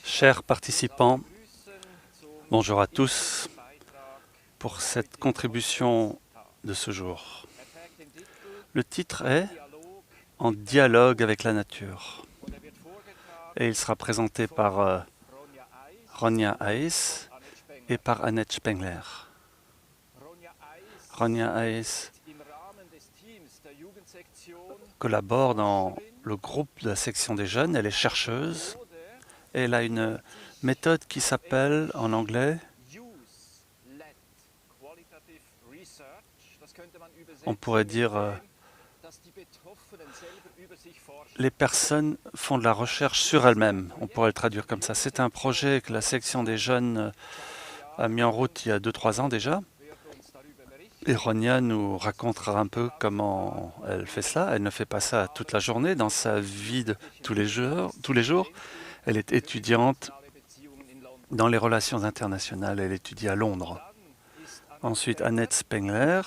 Chers participants, bonjour à tous pour cette contribution de ce jour. Le titre est « En dialogue avec la nature » et il sera présenté par Ronja Heiss et par Annette Spengler. Ronja Heiss collabore dans le groupe de la section des jeunes, elle est chercheuse et elle a une méthode qui s'appelle en anglais, on pourrait dire, les personnes font de la recherche sur elles-mêmes, on pourrait le traduire comme ça. C'est un projet que la section des jeunes a mis en route il y a 2-3 ans déjà. Et Ronja nous racontera un peu comment elle fait cela. Elle ne fait pas ça toute la journée dans sa vie de tous les jours. Elle est étudiante dans les relations internationales. Elle étudie à Londres. Ensuite, Annette Spengler.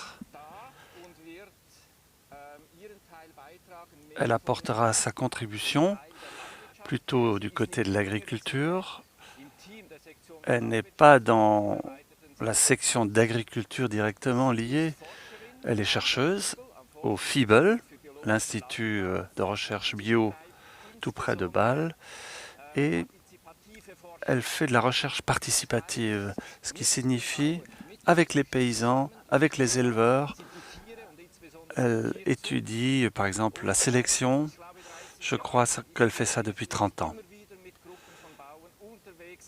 Elle apportera sa contribution plutôt du côté de l'agriculture. Elle n'est pas dans la section d'agriculture directement liée. Elle est chercheuse au FIBEL, l'Institut de recherche bio tout près de Bâle, et elle fait de la recherche participative, ce qui signifie avec les paysans, avec les éleveurs. Elle étudie par exemple la sélection. Je crois qu'elle fait ça depuis 30 ans.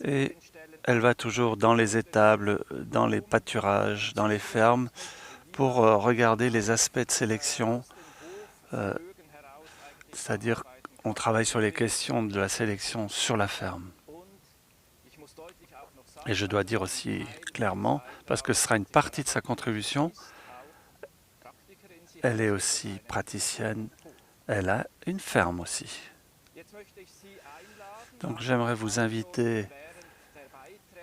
Et elle va toujours dans les étables, dans les pâturages, dans les fermes, pour regarder les aspects de sélection, c'est-à-dire on travaille sur les questions de la sélection sur la ferme. Et je dois dire aussi clairement, parce que ce sera une partie de sa contribution, elle est aussi praticienne, elle a une ferme aussi. Donc j'aimerais vous inviter,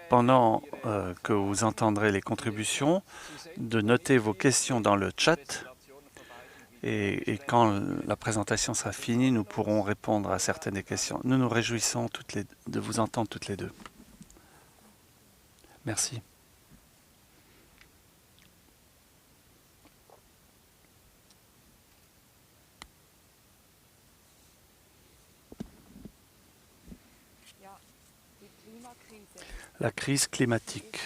pendant que vous entendrez les contributions, de noter vos questions dans le chat. Et quand la présentation sera finie, nous pourrons répondre à certaines des questions. Nous nous réjouissons de vous entendre toutes les deux. Merci. La crise climatique,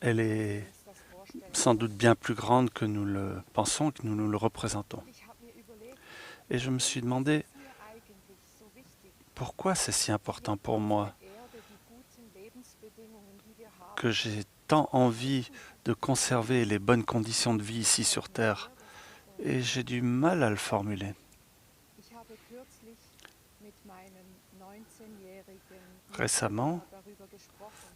elle est sans doute bien plus grande que nous le pensons, que nous le représentons. Et je me suis demandé pourquoi c'est si important pour moi, que j'ai tant envie de conserver les bonnes conditions de vie ici sur Terre. Et j'ai du mal à le formuler. Récemment,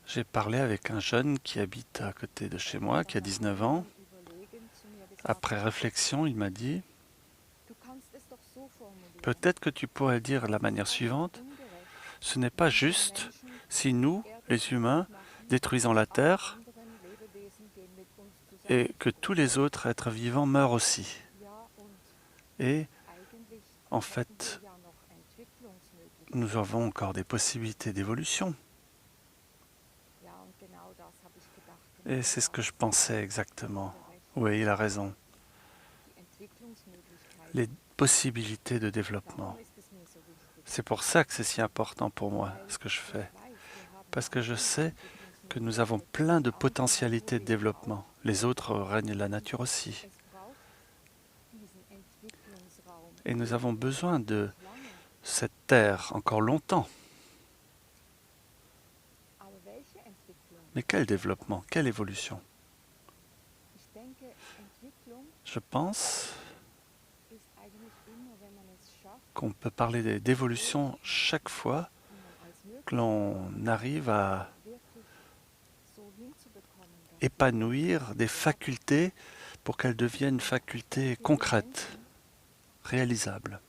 j'ai parlé avec un jeune qui habite à côté de chez moi, qui a 19 ans. Après réflexion, il m'a dit « Peut-être que tu pourrais dire de la manière suivante, ce n'est pas juste si nous, les humains, détruisons la Terre et que tous les autres êtres vivants meurent aussi. Et en fait, nous avons encore des possibilités d'évolution. » Et c'est ce que je pensais exactement. Oui, il a raison. Les possibilités de développement. C'est pour ça que c'est si important pour moi, ce que je fais. Parce que je sais que nous avons plein de potentialités de développement. Les autres règnent de la nature aussi. Et nous avons besoin de cette terre encore longtemps. Mais quel développement, quelle évolution? Je pense qu'on peut parler d'évolution chaque fois que l'on arrive à épanouir des facultés pour qu'elles deviennent facultés concrètes, réalisables.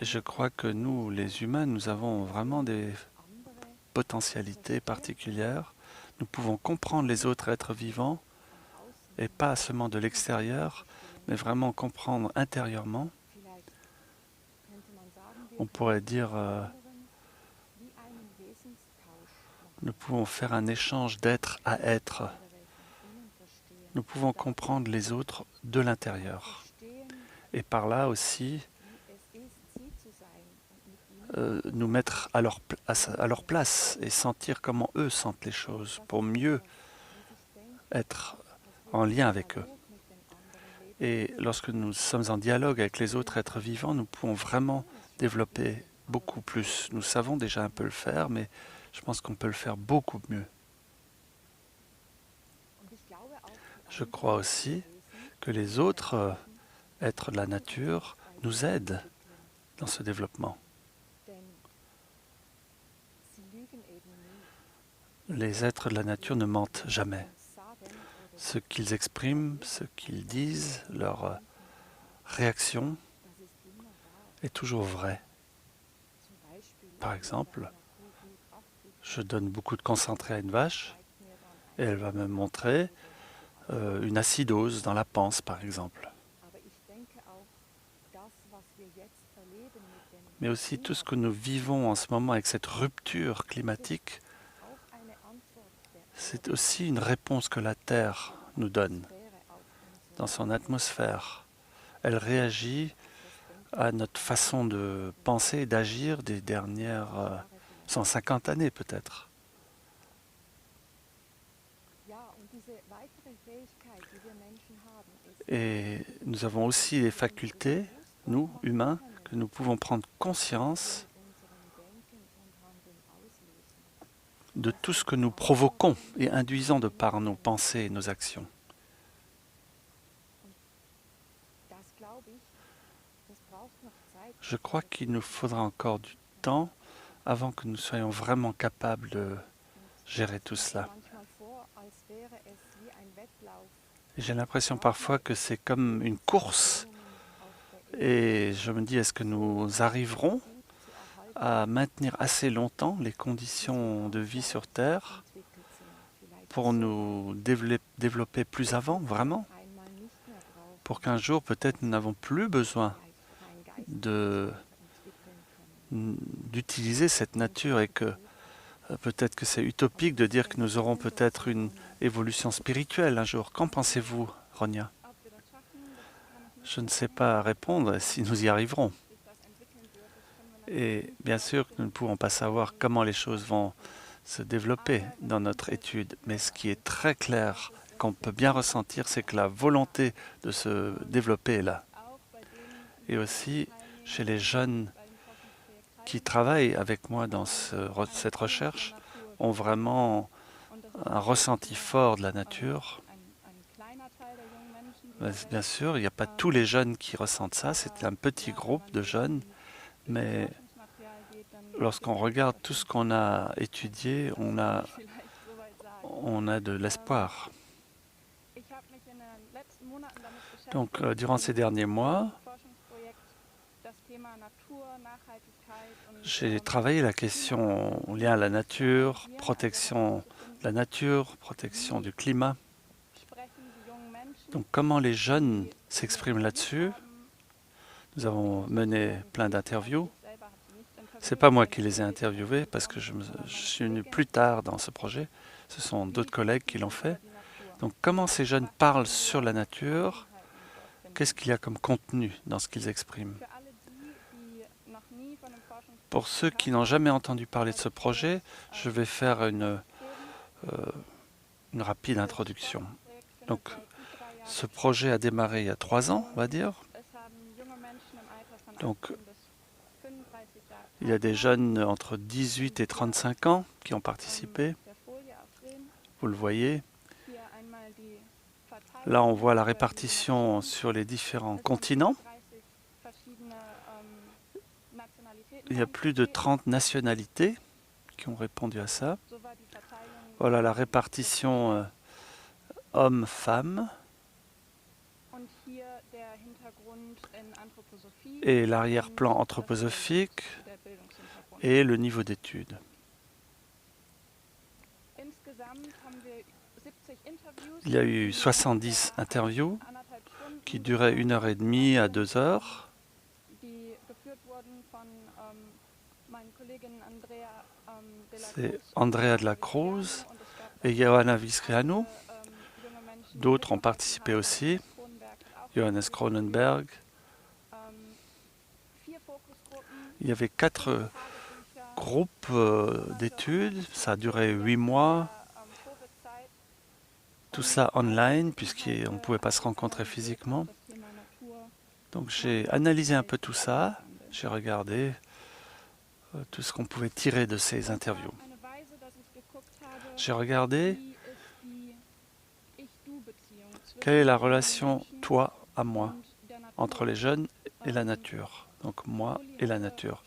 Et je crois que nous, les humains, nous avons vraiment des potentialités particulières. Nous pouvons comprendre les autres êtres vivants, et pas seulement de l'extérieur, mais vraiment comprendre intérieurement. On pourrait dire, nous pouvons faire un échange d'être à être. Nous pouvons comprendre les autres de l'intérieur. Et par là aussi, nous mettre à leur place et sentir comment eux sentent les choses pour mieux être en lien avec eux. Et lorsque nous sommes en dialogue avec les autres êtres vivants, nous pouvons vraiment développer beaucoup plus. Nous savons déjà un peu le faire, mais je pense qu'on peut le faire beaucoup mieux. Je crois aussi que les autres êtres de la nature nous aident dans ce développement. Les êtres de la nature ne mentent jamais. Ce qu'ils expriment, ce qu'ils disent, leur réaction est toujours vrai. Par exemple, je donne beaucoup de concentré à une vache et elle va me montrer une acidose dans la panse, par exemple. Mais aussi tout ce que nous vivons en ce moment avec cette rupture climatique, c'est aussi une réponse que la Terre nous donne dans son atmosphère. Elle réagit à notre façon de penser et d'agir des dernières 150 années peut-être. Et nous avons aussi les facultés, nous, humains, que nous pouvons prendre conscience de tout ce que nous provoquons et induisons de par nos pensées et nos actions. Je crois qu'il nous faudra encore du temps avant que nous soyons vraiment capables de gérer tout cela. J'ai l'impression parfois que c'est comme une course et je me dis, est-ce que nous arriverons à maintenir assez longtemps les conditions de vie sur Terre pour nous développer plus avant, vraiment, pour qu'un jour, peut-être, nous n'avons plus besoin d'utiliser cette nature et que peut-être que c'est utopique de dire que nous aurons peut-être une évolution spirituelle un jour. Qu'en pensez-vous, Ronia? Je ne sais pas répondre si nous y arriverons. Et bien sûr que nous ne pouvons pas savoir comment les choses vont se développer dans notre étude, mais ce qui est très clair, qu'on peut bien ressentir, c'est que la volonté de se développer est là. Et aussi, chez les jeunes qui travaillent avec moi dans cette recherche, ont vraiment un ressenti fort de la nature. Bien sûr, il n'y a pas tous les jeunes qui ressentent ça, c'est un petit groupe de jeunes, mais lorsqu'on regarde tout ce qu'on a étudié, on a de l'espoir. Donc, durant ces derniers mois, j'ai travaillé la question liée à la nature, protection de la nature, protection du climat. Donc, comment les jeunes s'expriment là-dessus? Nous avons mené plein d'interviews. Ce n'est pas moi qui les ai interviewés parce que je suis venu plus tard dans ce projet. Ce sont d'autres collègues qui l'ont fait. Donc, comment ces jeunes parlent sur la nature? Qu'est-ce qu'il y a comme contenu dans ce qu'ils expriment? Pour ceux qui n'ont jamais entendu parler de ce projet, je vais faire une rapide introduction. Donc, ce projet a démarré il y a 3 ans, on va dire. Donc, il y a des jeunes entre 18 et 35 ans qui ont participé. Vous le voyez. Là, on voit la répartition sur les différents continents. Il y a plus de 30 nationalités qui ont répondu à ça. Voilà la répartition hommes-femmes. Et l'arrière-plan anthroposophique et le niveau d'études. Il y a eu 70 interviews qui duraient 1h30 à 2 heures. C'est Andrea de la Cruz et Johanna Viscriano. D'autres ont participé aussi, Johannes Kronenberg. Il y avait 4 groupes d'études, ça a duré 8 mois. Tout ça online, puisqu'on ne pouvait pas se rencontrer physiquement. Donc j'ai analysé un peu tout ça, j'ai regardé tout ce qu'on pouvait tirer de ces interviews. J'ai regardé quelle est la relation toi à moi entre les jeunes et la nature, donc moi et la nature.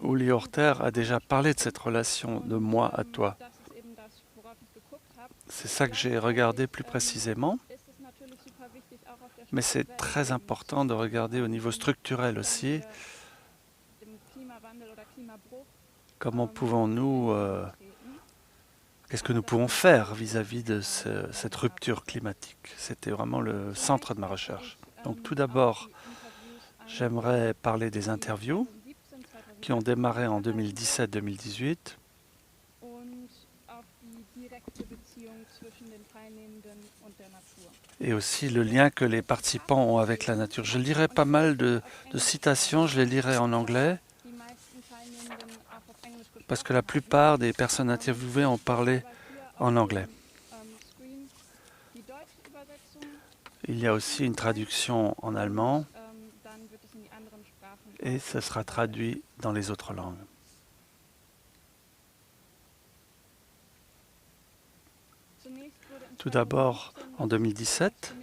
Uli Horter a déjà parlé de cette relation de moi à toi. C'est ça que j'ai regardé plus précisément, mais c'est très important de regarder au niveau structurel aussi. Comment pouvons-nous, qu'est-ce que nous pouvons faire vis-à-vis de cette rupture climatique? C'était vraiment le centre de ma recherche. Donc tout d'abord, j'aimerais parler des interviews qui ont démarré en 2017-2018 et aussi le lien que les participants ont avec la nature. Je lirai pas mal de citations, je les lirai en anglais, parce que la plupart des personnes interviewées ont parlé en anglais. Il y a aussi une traduction en allemand et ce sera traduit dans les autres langues. Tout d'abord, en 2017,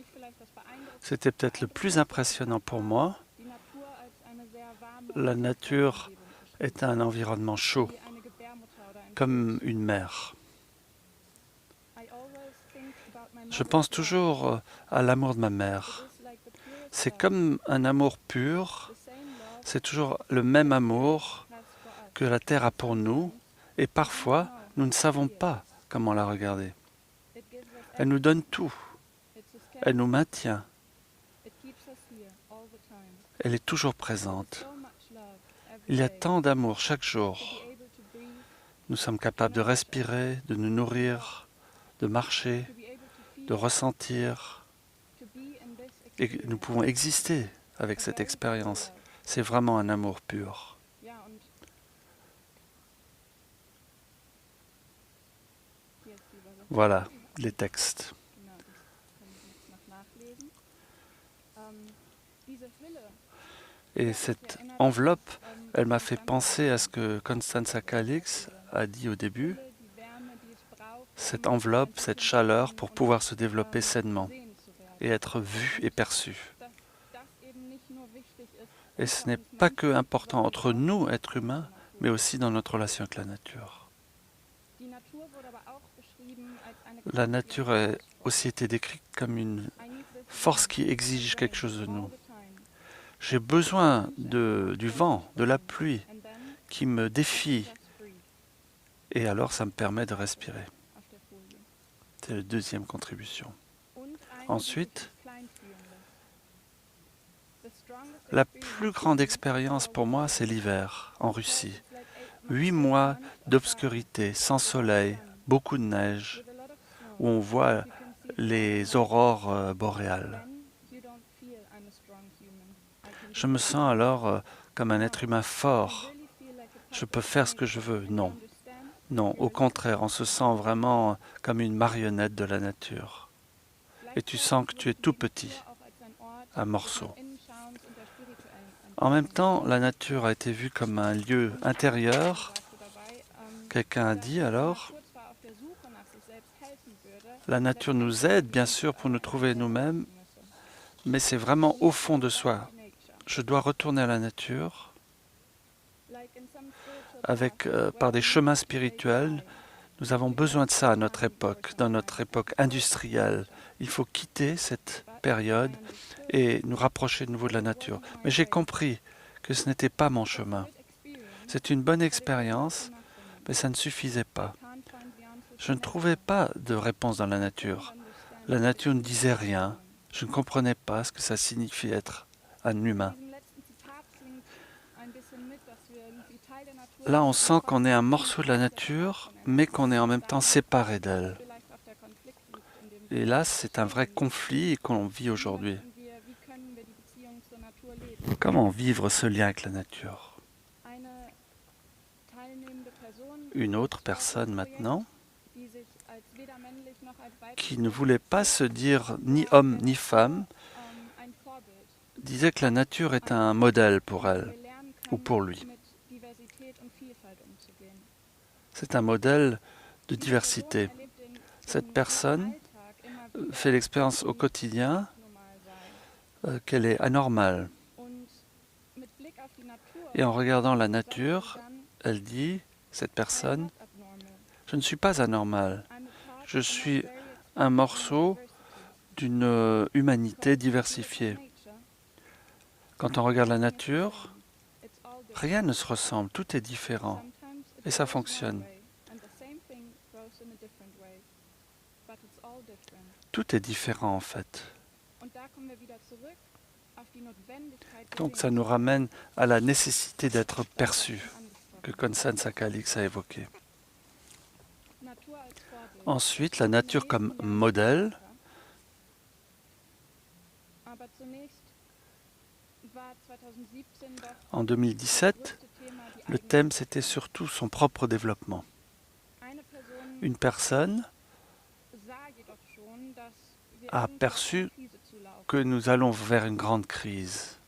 c'était peut-être le plus impressionnant pour moi. La nature est un environnement chaud, comme une mer. Je pense toujours à l'amour de ma mère. C'est comme un amour pur, c'est toujours le même amour que la terre a pour nous, et parfois, nous ne savons pas comment la regarder. Elle nous donne tout, elle nous maintient, elle est toujours présente. Il y a tant d'amour chaque jour. Nous sommes capables de respirer, de nous nourrir, de marcher, de ressentir, et nous pouvons exister avec cette expérience. C'est vraiment un amour pur. Voilà les textes. Et cette enveloppe, elle m'a fait penser à ce que Constanza Calix a dit au début. Cette enveloppe, cette chaleur pour pouvoir se développer sainement et être vu et perçu. Et ce n'est pas que important entre nous, êtres humains, mais aussi dans notre relation avec la nature. La nature a aussi été décrite comme une force qui exige quelque chose de nous. J'ai besoin du vent, de la pluie, qui me défie, et alors ça me permet de respirer. C'est la deuxième contribution. Ensuite, la plus grande expérience pour moi, c'est l'hiver, en Russie. 8 mois d'obscurité, sans soleil, beaucoup de neige, où on voit les aurores boréales. Je me sens alors comme un être humain fort. Je peux faire ce que je veux. Non. Non, au contraire, on se sent vraiment comme une marionnette de la nature. Et tu sens que tu es tout petit, un morceau. En même temps, la nature a été vue comme un lieu intérieur. Quelqu'un a dit alors, la nature nous aide bien sûr pour nous trouver nous-mêmes, mais c'est vraiment au fond de soi. Je dois retourner à la nature par des chemins spirituels. Nous avons besoin de ça à notre époque, dans notre époque industrielle. Il faut quitter cette période et nous rapprocher de nouveau de la nature. Mais j'ai compris que ce n'était pas mon chemin. C'est une bonne expérience, mais ça ne suffisait pas. Je ne trouvais pas de réponse dans la nature. La nature ne disait rien. Je ne comprenais pas ce que ça signifie être un humain. Là, on sent qu'on est un morceau de la nature, mais qu'on est en même temps séparé d'elle. Et là, c'est un vrai conflit qu'on vit aujourd'hui. Comment vivre ce lien avec la nature? Une autre personne maintenant, qui ne voulait pas se dire ni homme ni femme, disait que la nature est un modèle pour elle, ou pour lui. C'est un modèle de diversité. Cette personne fait l'expérience au quotidien qu'elle est anormale. Et en regardant la nature, elle dit, cette personne, je ne suis pas anormale. Je suis un morceau d'une humanité diversifiée. Quand on regarde la nature, rien ne se ressemble, tout est différent. Et ça fonctionne. Tout est différent en fait. Donc ça nous ramène à la nécessité d'être perçu, que Constance Sakalix a évoqué. Ensuite, la nature comme modèle. En 2017, le thème c'était surtout son propre développement. Une personne a perçu que nous allons vers une grande crise.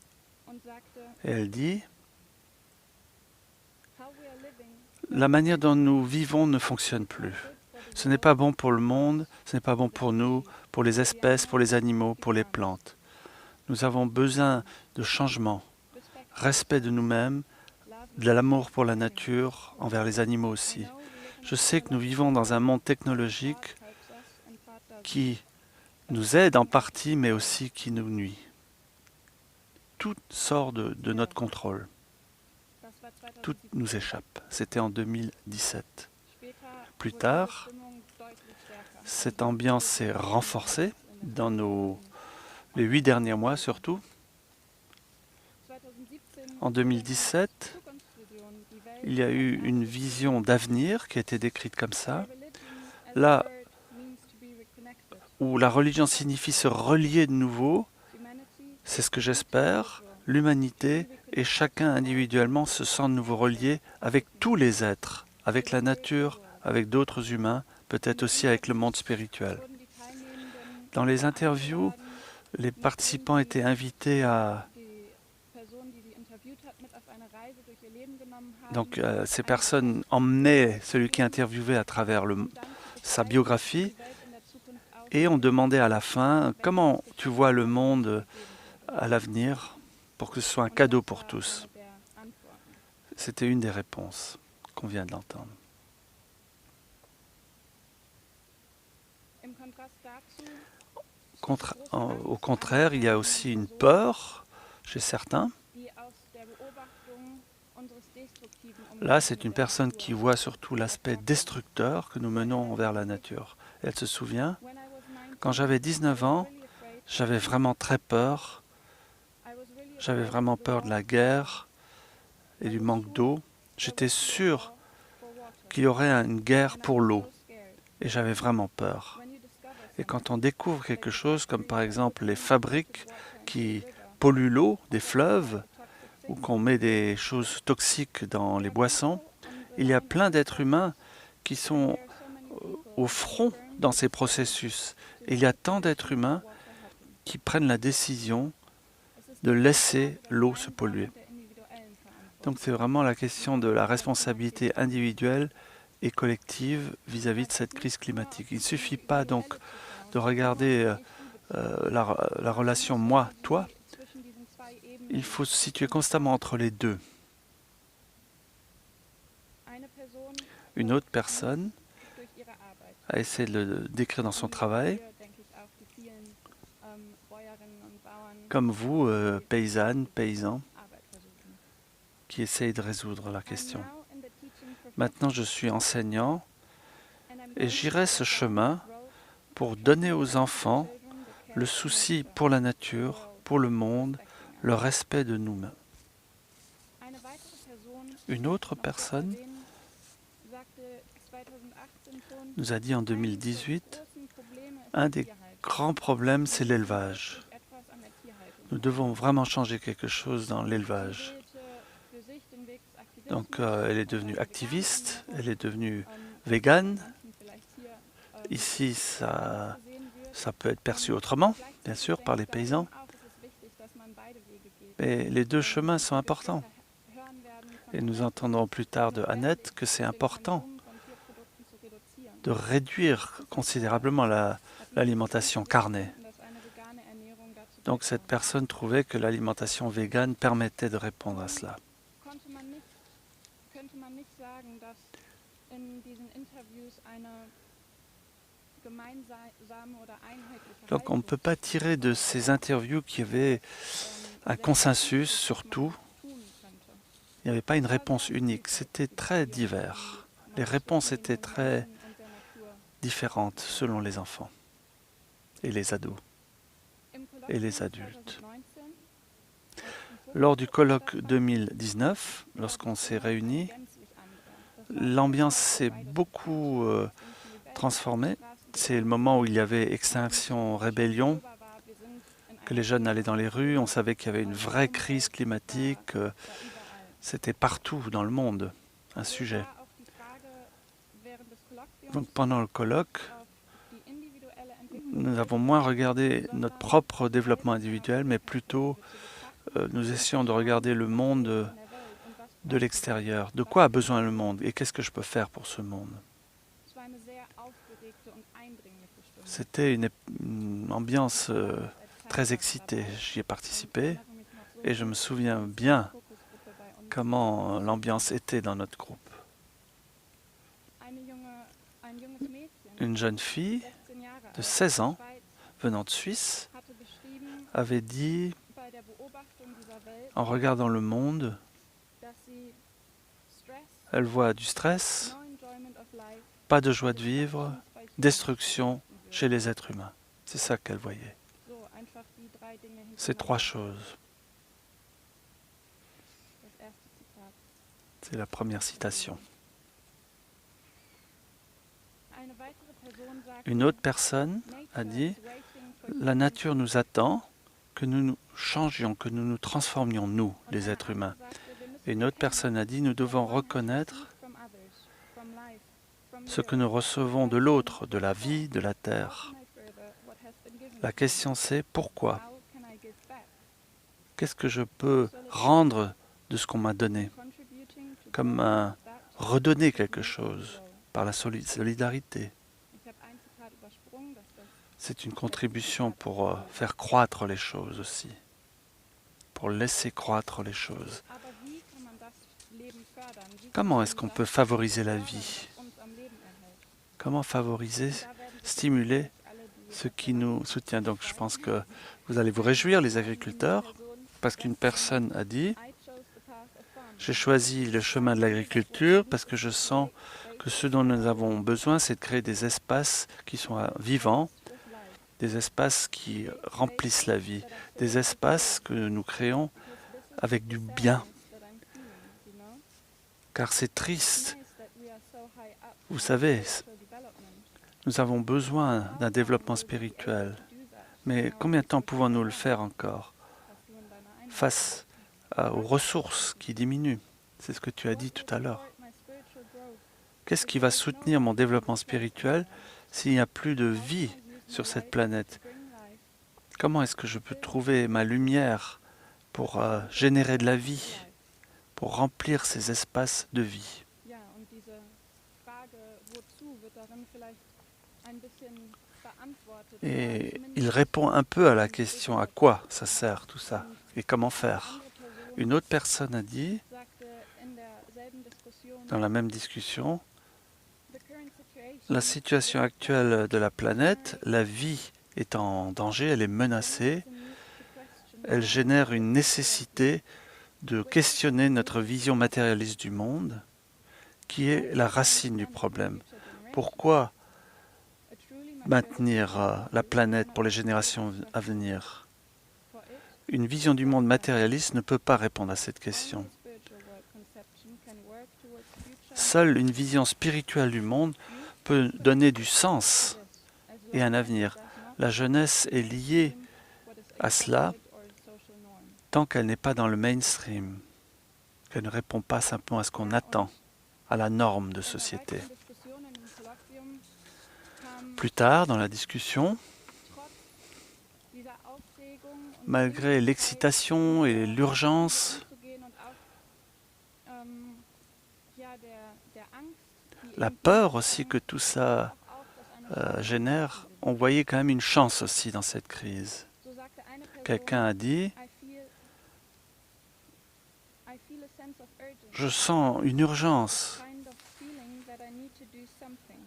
Et elle dit, la manière dont nous vivons ne fonctionne plus. Ce n'est pas bon pour le monde, ce n'est pas bon pour nous, pour les espèces, pour les animaux, pour les plantes. Nous avons besoin de changement, respect de nous-mêmes, de l'amour pour la nature, envers les animaux aussi. Je sais que nous vivons dans un monde technologique qui nous aide en partie, mais aussi qui nous nuit. Tout sort de notre contrôle. Tout nous échappe. C'était en 2017. Plus tard, cette ambiance s'est renforcée dans les 8 derniers mois surtout. En 2017, il y a eu une vision d'avenir qui a été décrite comme ça. Là où la religion signifie se relier de nouveau, c'est ce que j'espère, l'humanité et chacun individuellement se sent de nouveau relié avec tous les êtres, avec la nature, avec d'autres humains, peut-être aussi avec le monde spirituel. Dans les interviews, les participants étaient invités à... Donc ces personnes emmenaient celui qui interviewait à travers sa biographie et on demandait à la fin comment tu vois le monde à l'avenir pour que ce soit un cadeau pour tous. C'était une des réponses qu'on vient d'entendre. Au contraire, il y a aussi une peur chez certains. Là, c'est une personne qui voit surtout l'aspect destructeur que nous menons envers la nature. Elle se souvient, quand j'avais 19 ans, j'avais vraiment très peur. J'avais vraiment peur de la guerre et du manque d'eau. J'étais sûr qu'il y aurait une guerre pour l'eau. Et j'avais vraiment peur. Et quand on découvre quelque chose, comme par exemple les fabriques qui polluent l'eau des fleuves, ou qu'on met des choses toxiques dans les boissons, il y a plein d'êtres humains qui sont au front dans ces processus. Et il y a tant d'êtres humains qui prennent la décision de laisser l'eau se polluer. Donc c'est vraiment la question de la responsabilité individuelle et collective vis-à-vis de cette crise climatique. Il ne suffit pas donc de regarder la relation moi-toi. Il faut se situer constamment entre les deux. Une autre personne a essayé de le décrire dans son travail, comme vous, paysannes, paysans, qui essayent de résoudre la question. Maintenant, je suis enseignant et j'irai ce chemin pour donner aux enfants le souci pour la nature, pour le monde, le respect de nous-mêmes. Une autre personne nous a dit en 2018, un des grands problèmes, c'est l'élevage. Nous devons vraiment changer quelque chose dans l'élevage. Donc, elle est devenue activiste, elle est devenue végane. Ici, ça peut être perçu autrement, bien sûr, par les paysans. Mais les deux chemins sont importants. Et nous entendrons plus tard de Annette que c'est important de réduire considérablement l'alimentation carnée. Donc cette personne trouvait que l'alimentation végane permettait de répondre à cela. Donc on ne peut pas tirer de ces interviews qu'il y avait un consensus sur tout. Il n'y avait pas une réponse unique, c'était très divers. Les réponses étaient très différentes selon les enfants et les ados et les adultes. Lors du colloque 2019, lorsqu'on s'est réunis, l'ambiance s'est beaucoup transformée. C'est le moment où il y avait Extinction Rébellion, que les jeunes allaient dans les rues, on savait qu'il y avait une vraie crise climatique, c'était partout dans le monde un sujet. Donc pendant le colloque, nous avons moins regardé notre propre développement individuel, mais plutôt nous essayons de regarder le monde de l'extérieur. De quoi a besoin le monde et qu'est-ce que je peux faire pour ce monde? C'était une ambiance très excitée. J'y ai participé et je me souviens bien comment l'ambiance était dans notre groupe. Une jeune fille de 16 ans, venant de Suisse, avait dit, en regardant le monde, elle voit du stress, pas de joie de vivre, destruction chez les êtres humains. C'est ça qu'elle voyait. Ces trois choses. C'est la première citation. Une autre personne a dit, la nature nous attend, que nous nous changions, que nous nous transformions, nous, les êtres humains. Et une autre personne a dit, nous devons reconnaître ce que nous recevons de l'autre, de la vie, de la terre. La question c'est pourquoi? Qu'est-ce que je peux rendre de ce qu'on m'a donné? Comme redonner quelque chose par la solidarité. C'est une contribution pour faire croître les choses aussi, pour laisser croître les choses. Comment est-ce qu'on peut favoriser la vie? Comment favoriser, stimuler ce qui nous soutient? Donc je pense que vous allez vous réjouir, les agriculteurs, parce qu'une personne a dit « J'ai choisi le chemin de l'agriculture parce que je sens que ce dont nous avons besoin, c'est de créer des espaces qui sont vivants, des espaces qui remplissent la vie, des espaces que nous créons avec du bien. Car c'est triste. Vous savez, nous avons besoin d'un développement spirituel. Mais combien de temps pouvons-nous le faire encore face aux ressources qui diminuent? C'est ce que tu as dit tout à l'heure. Qu'est-ce qui va soutenir mon développement spirituel s'il n'y a plus de vie sur cette planète? Comment est-ce que je peux trouver ma lumière pour générer de la vie, pour remplir ces espaces de vie? Et il répond un peu à la question à quoi ça sert tout ça et comment faire. Une autre personne a dit, dans la même discussion, la situation actuelle de la planète, la vie est en danger, elle est menacée, elle génère une nécessité de questionner notre vision matérialiste du monde, qui est la racine du problème. Pourquoi maintenir la planète pour les générations à venir? Une vision du monde matérialiste ne peut pas répondre à cette question. Seule une vision spirituelle du monde peut donner du sens et un avenir. La jeunesse est liée à cela tant qu'elle n'est pas dans le mainstream, qu'elle ne répond pas simplement à ce qu'on attend, à la norme de société. Plus tard, dans la discussion, malgré l'excitation et l'urgence, la peur aussi que tout ça génère, on voyait quand même une chance aussi dans cette crise. Quelqu'un a dit, je sens une urgence,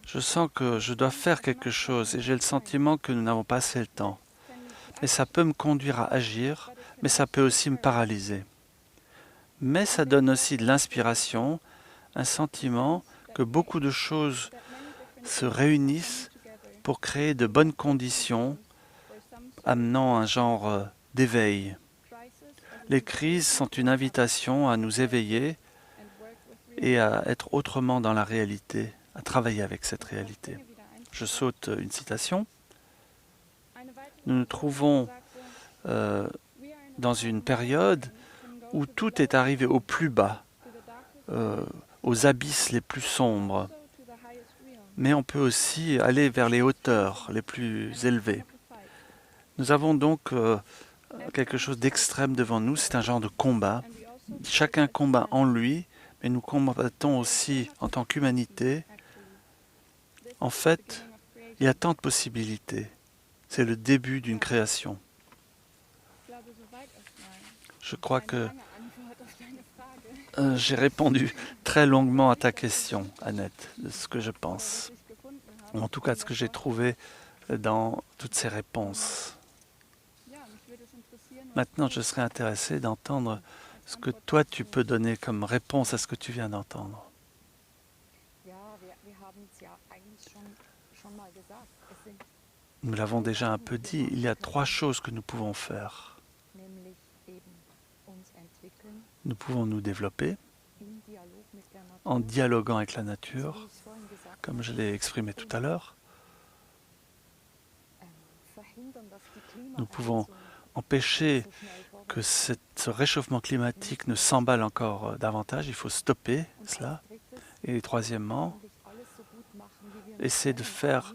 je sens que je dois faire quelque chose et j'ai le sentiment que nous n'avons pas assez le temps. Et ça peut me conduire à agir, mais ça peut aussi me paralyser. Mais ça donne aussi de l'inspiration, un sentiment que beaucoup de choses se réunissent pour créer de bonnes conditions, amenant un genre d'éveil. Les crises sont une invitation à nous éveiller et à être autrement dans la réalité, à travailler avec cette réalité. Je saute une citation. Nous nous trouvons dans une période où tout est arrivé au plus bas, aux abysses les plus sombres. Mais on peut aussi aller vers les hauteurs les plus élevées. Nous avons donc quelque chose d'extrême devant nous, c'est un genre de combat. Chacun combat en lui, mais nous combattons aussi en tant qu'humanité. En fait, il y a tant de possibilités. C'est le début d'une création. Je crois que j'ai répondu très longuement à ta question, Annette, de ce que je pense. Ou en tout cas, de ce que j'ai trouvé dans toutes ces réponses. Maintenant, je serais intéressé d'entendre ce que toi, tu peux donner comme réponse à ce que tu viens d'entendre. Nous l'avons déjà un peu dit, il y a 3 choses que nous pouvons faire. Nous pouvons nous développer en dialoguant avec la nature, comme je l'ai exprimé tout à l'heure. Nous pouvons empêcher que ce réchauffement climatique ne s'emballe encore davantage. Il faut stopper cela. Et troisièmement, essayer de faire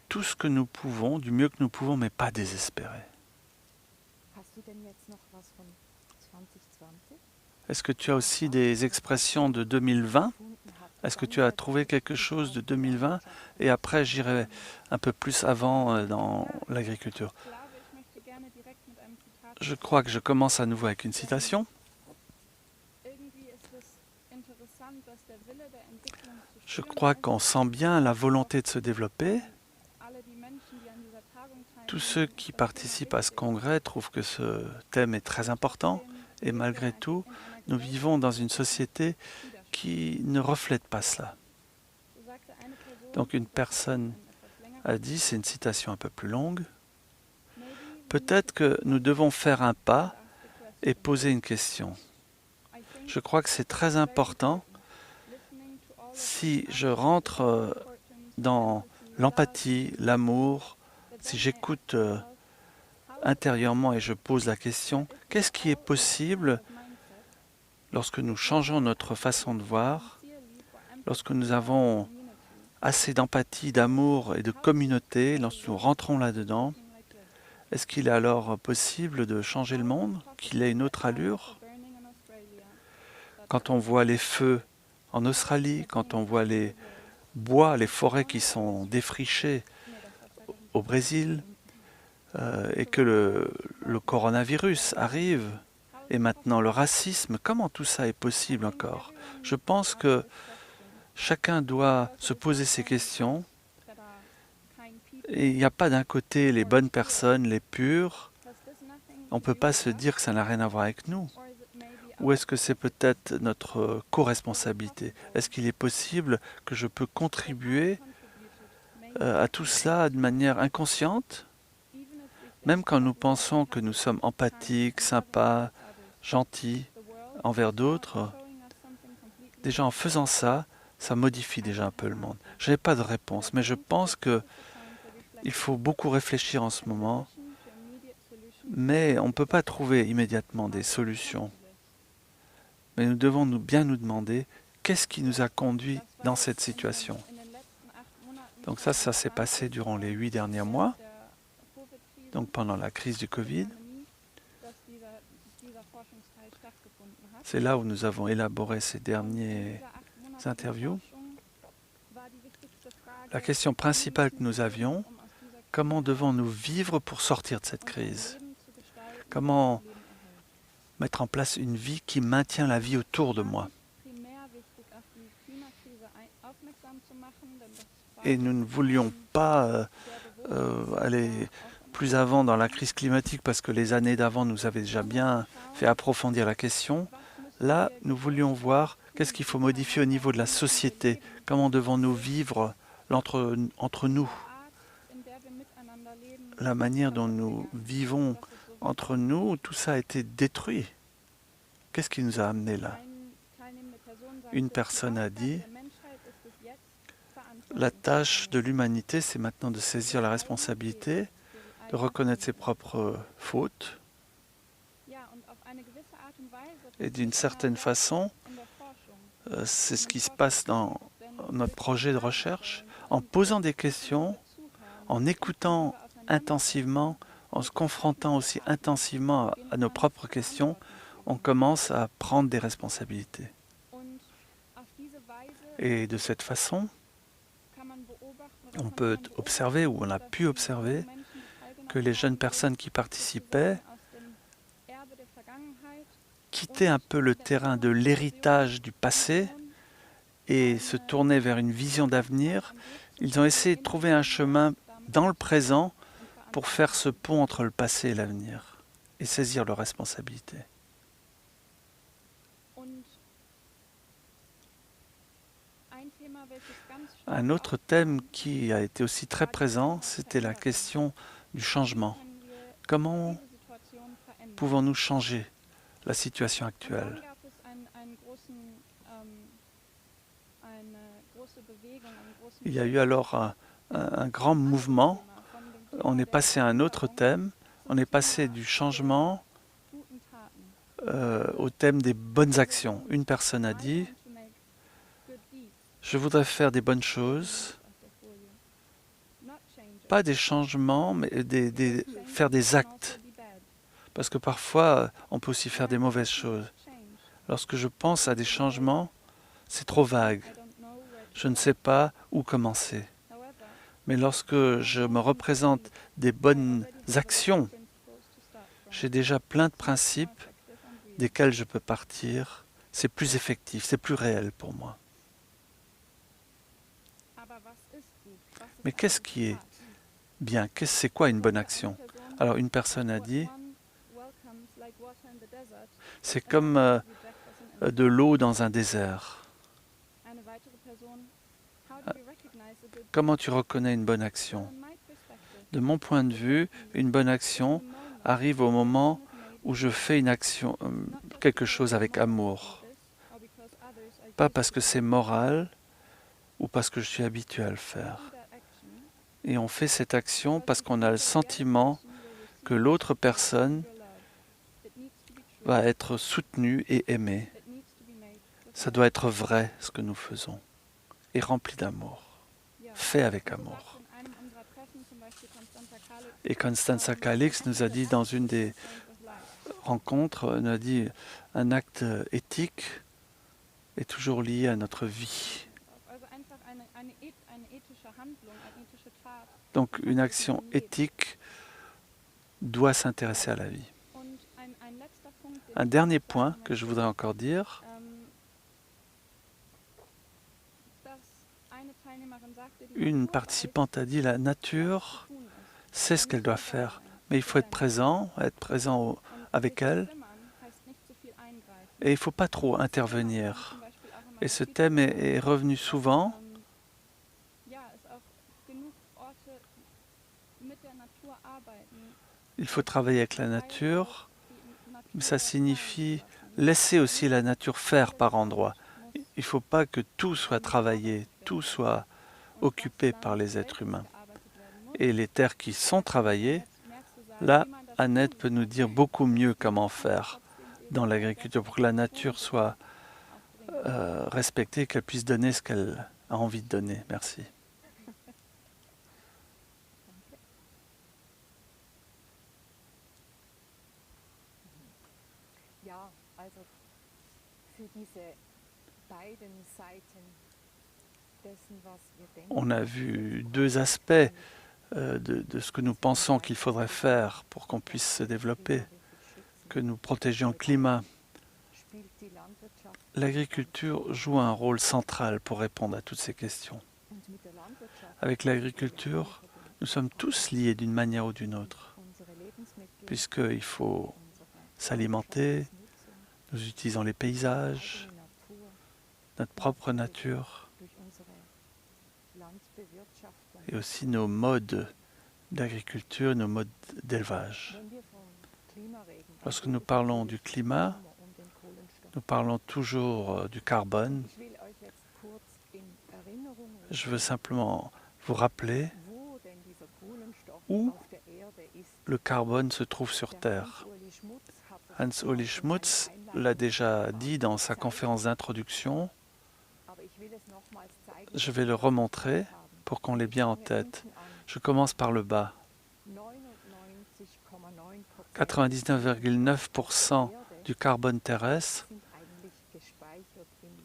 tout ce que nous pouvons, du mieux que nous pouvons, mais pas désespérer. Est-ce que tu as aussi des expressions de 2020 ? Est-ce que tu as trouvé quelque chose de 2020 ? Et après, j'irai un peu plus avant dans l'agriculture. Je crois que je commence à nouveau avec une citation. Je crois qu'on sent bien la volonté de se développer. Tous ceux qui participent à ce congrès trouvent que ce thème est très important. Et malgré tout, nous vivons dans une société qui ne reflète pas cela. Donc une personne a dit, c'est une citation un peu plus longue, peut-être que nous devons faire un pas et poser une question. Je crois que c'est très important si je rentre dans l'empathie, l'amour, si j'écoute intérieurement et je pose la question, qu'est-ce qui est possible lorsque nous changeons notre façon de voir, lorsque nous avons assez d'empathie, d'amour et de communauté, lorsque nous rentrons là-dedans, est-ce qu'il est alors possible de changer le monde, qu'il ait une autre allure? Quand on voit les feux en Australie, quand on voit les bois, les forêts qui sont défrichées au Brésil, et que le coronavirus arrive, et maintenant le racisme, comment tout ça est possible encore? Je pense que chacun doit se poser ces questions. Et il n'y a pas d'un côté les bonnes personnes, les pures. On ne peut pas se dire que ça n'a rien à voir avec nous. Ou est-ce que c'est peut-être notre co-responsabilité? Est-ce qu'il est possible que je peux contribuer à tout cela de manière inconsciente? Même quand nous pensons que nous sommes empathiques, sympas, gentils envers d'autres, déjà en faisant ça, Ça modifie déjà un peu le monde. Je n'ai pas de réponse, mais je pense que il faut beaucoup réfléchir en ce moment, mais on ne peut pas trouver immédiatement des solutions. Mais nous devons bien nous demander qu'est-ce qui nous a conduit dans cette situation. Donc ça s'est passé durant les 8 derniers mois, donc pendant la crise du Covid. C'est là où nous avons élaboré ces dernières interviews. La question principale que nous avions, comment devons-nous vivre pour sortir de cette crise? Comment mettre en place une vie qui maintient la vie autour de moi? Et nous ne voulions pas aller plus avant dans la crise climatique parce que les années d'avant nous avaient déjà bien fait approfondir la question. Là, nous voulions voir qu'est-ce qu'il faut modifier au niveau de la société, comment devons-nous vivre entre nous, la manière dont nous vivons entre nous, tout ça a été détruit. Qu'est-ce qui nous a amenés là? Une personne a dit, la tâche de l'humanité, c'est maintenant de saisir la responsabilité, de reconnaître ses propres fautes. Et d'une certaine façon, c'est ce qui se passe dans notre projet de recherche. En posant des questions, en écoutant intensivement, en se confrontant aussi intensivement à nos propres questions, on commence à prendre des responsabilités. Et de cette façon, on peut observer, ou on a pu observer, que les jeunes personnes qui participaient quittaient un peu le terrain de l'héritage du passé et se tournaient vers une vision d'avenir. Ils ont essayé de trouver un chemin dans le présent pour faire ce pont entre le passé et l'avenir et saisir leurs responsabilités. Un autre thème qui a été aussi très présent, c'était la question du changement. Comment pouvons-nous changer la situation actuelle? Il y a eu alors un grand mouvement. On est passé à un autre thème. On est passé du changement au thème des bonnes actions. Une personne a dit, je voudrais faire des bonnes choses, pas des changements, mais faire des actes. Parce que parfois, on peut aussi faire des mauvaises choses. Lorsque je pense à des changements, c'est trop vague. Je ne sais pas où commencer. Mais lorsque je me représente des bonnes actions, j'ai déjà plein de principes desquels je peux partir. C'est plus effectif, c'est plus réel pour moi. Mais qu'est-ce qui est bien? C'est quoi une bonne action? Alors une personne a dit, c'est comme de l'eau dans un désert. Comment tu reconnais une bonne action? De mon point de vue, une bonne action arrive au moment où je fais une action, quelque chose avec amour. Pas parce que c'est moral ou parce que je suis habitué à le faire. Et on fait cette action parce qu'on a le sentiment que l'autre personne va être soutenue et aimée. Ça doit être vrai ce que nous faisons et rempli d'amour, fait avec amour. Et Constanza Calix nous a dit dans une des rencontres, elle a dit un acte éthique est toujours lié à notre vie. Donc une action éthique doit s'intéresser à la vie. Un dernier point que je voudrais encore dire, une participante a dit la nature sait ce qu'elle doit faire, mais il faut être présent avec elle, et il ne faut pas trop intervenir. Et ce thème est revenu souvent. Il faut travailler avec la nature, mais ça signifie laisser aussi la nature faire par endroits. il ne faut pas que tout soit travaillé, tout soit occupé par les êtres humains. Et les terres qui sont travaillées, là, Annette peut nous dire beaucoup mieux comment faire dans l'agriculture pour que la nature soit respectée, qu'elle puisse donner ce qu'elle a envie de donner. Merci. On a vu deux aspects de ce que nous pensons qu'il faudrait faire pour qu'on puisse se développer, que nous protégions le climat. L'agriculture joue un rôle central pour répondre à toutes ces questions. Avec l'agriculture, nous sommes tous liés d'une manière ou d'une autre, puisqu'il faut s'alimenter, nous utilisons les paysages, notre propre nature, et aussi nos modes d'agriculture, nos modes d'élevage. Lorsque nous parlons du climat, nous parlons toujours du carbone. Je veux simplement vous rappeler où le carbone se trouve sur Terre. Hans-Uli Schmutz l'a déjà dit dans sa conférence d'introduction. Je vais le remontrer pour qu'on l'ait bien en tête. Je commence par le bas. 99,9% du carbone terrestre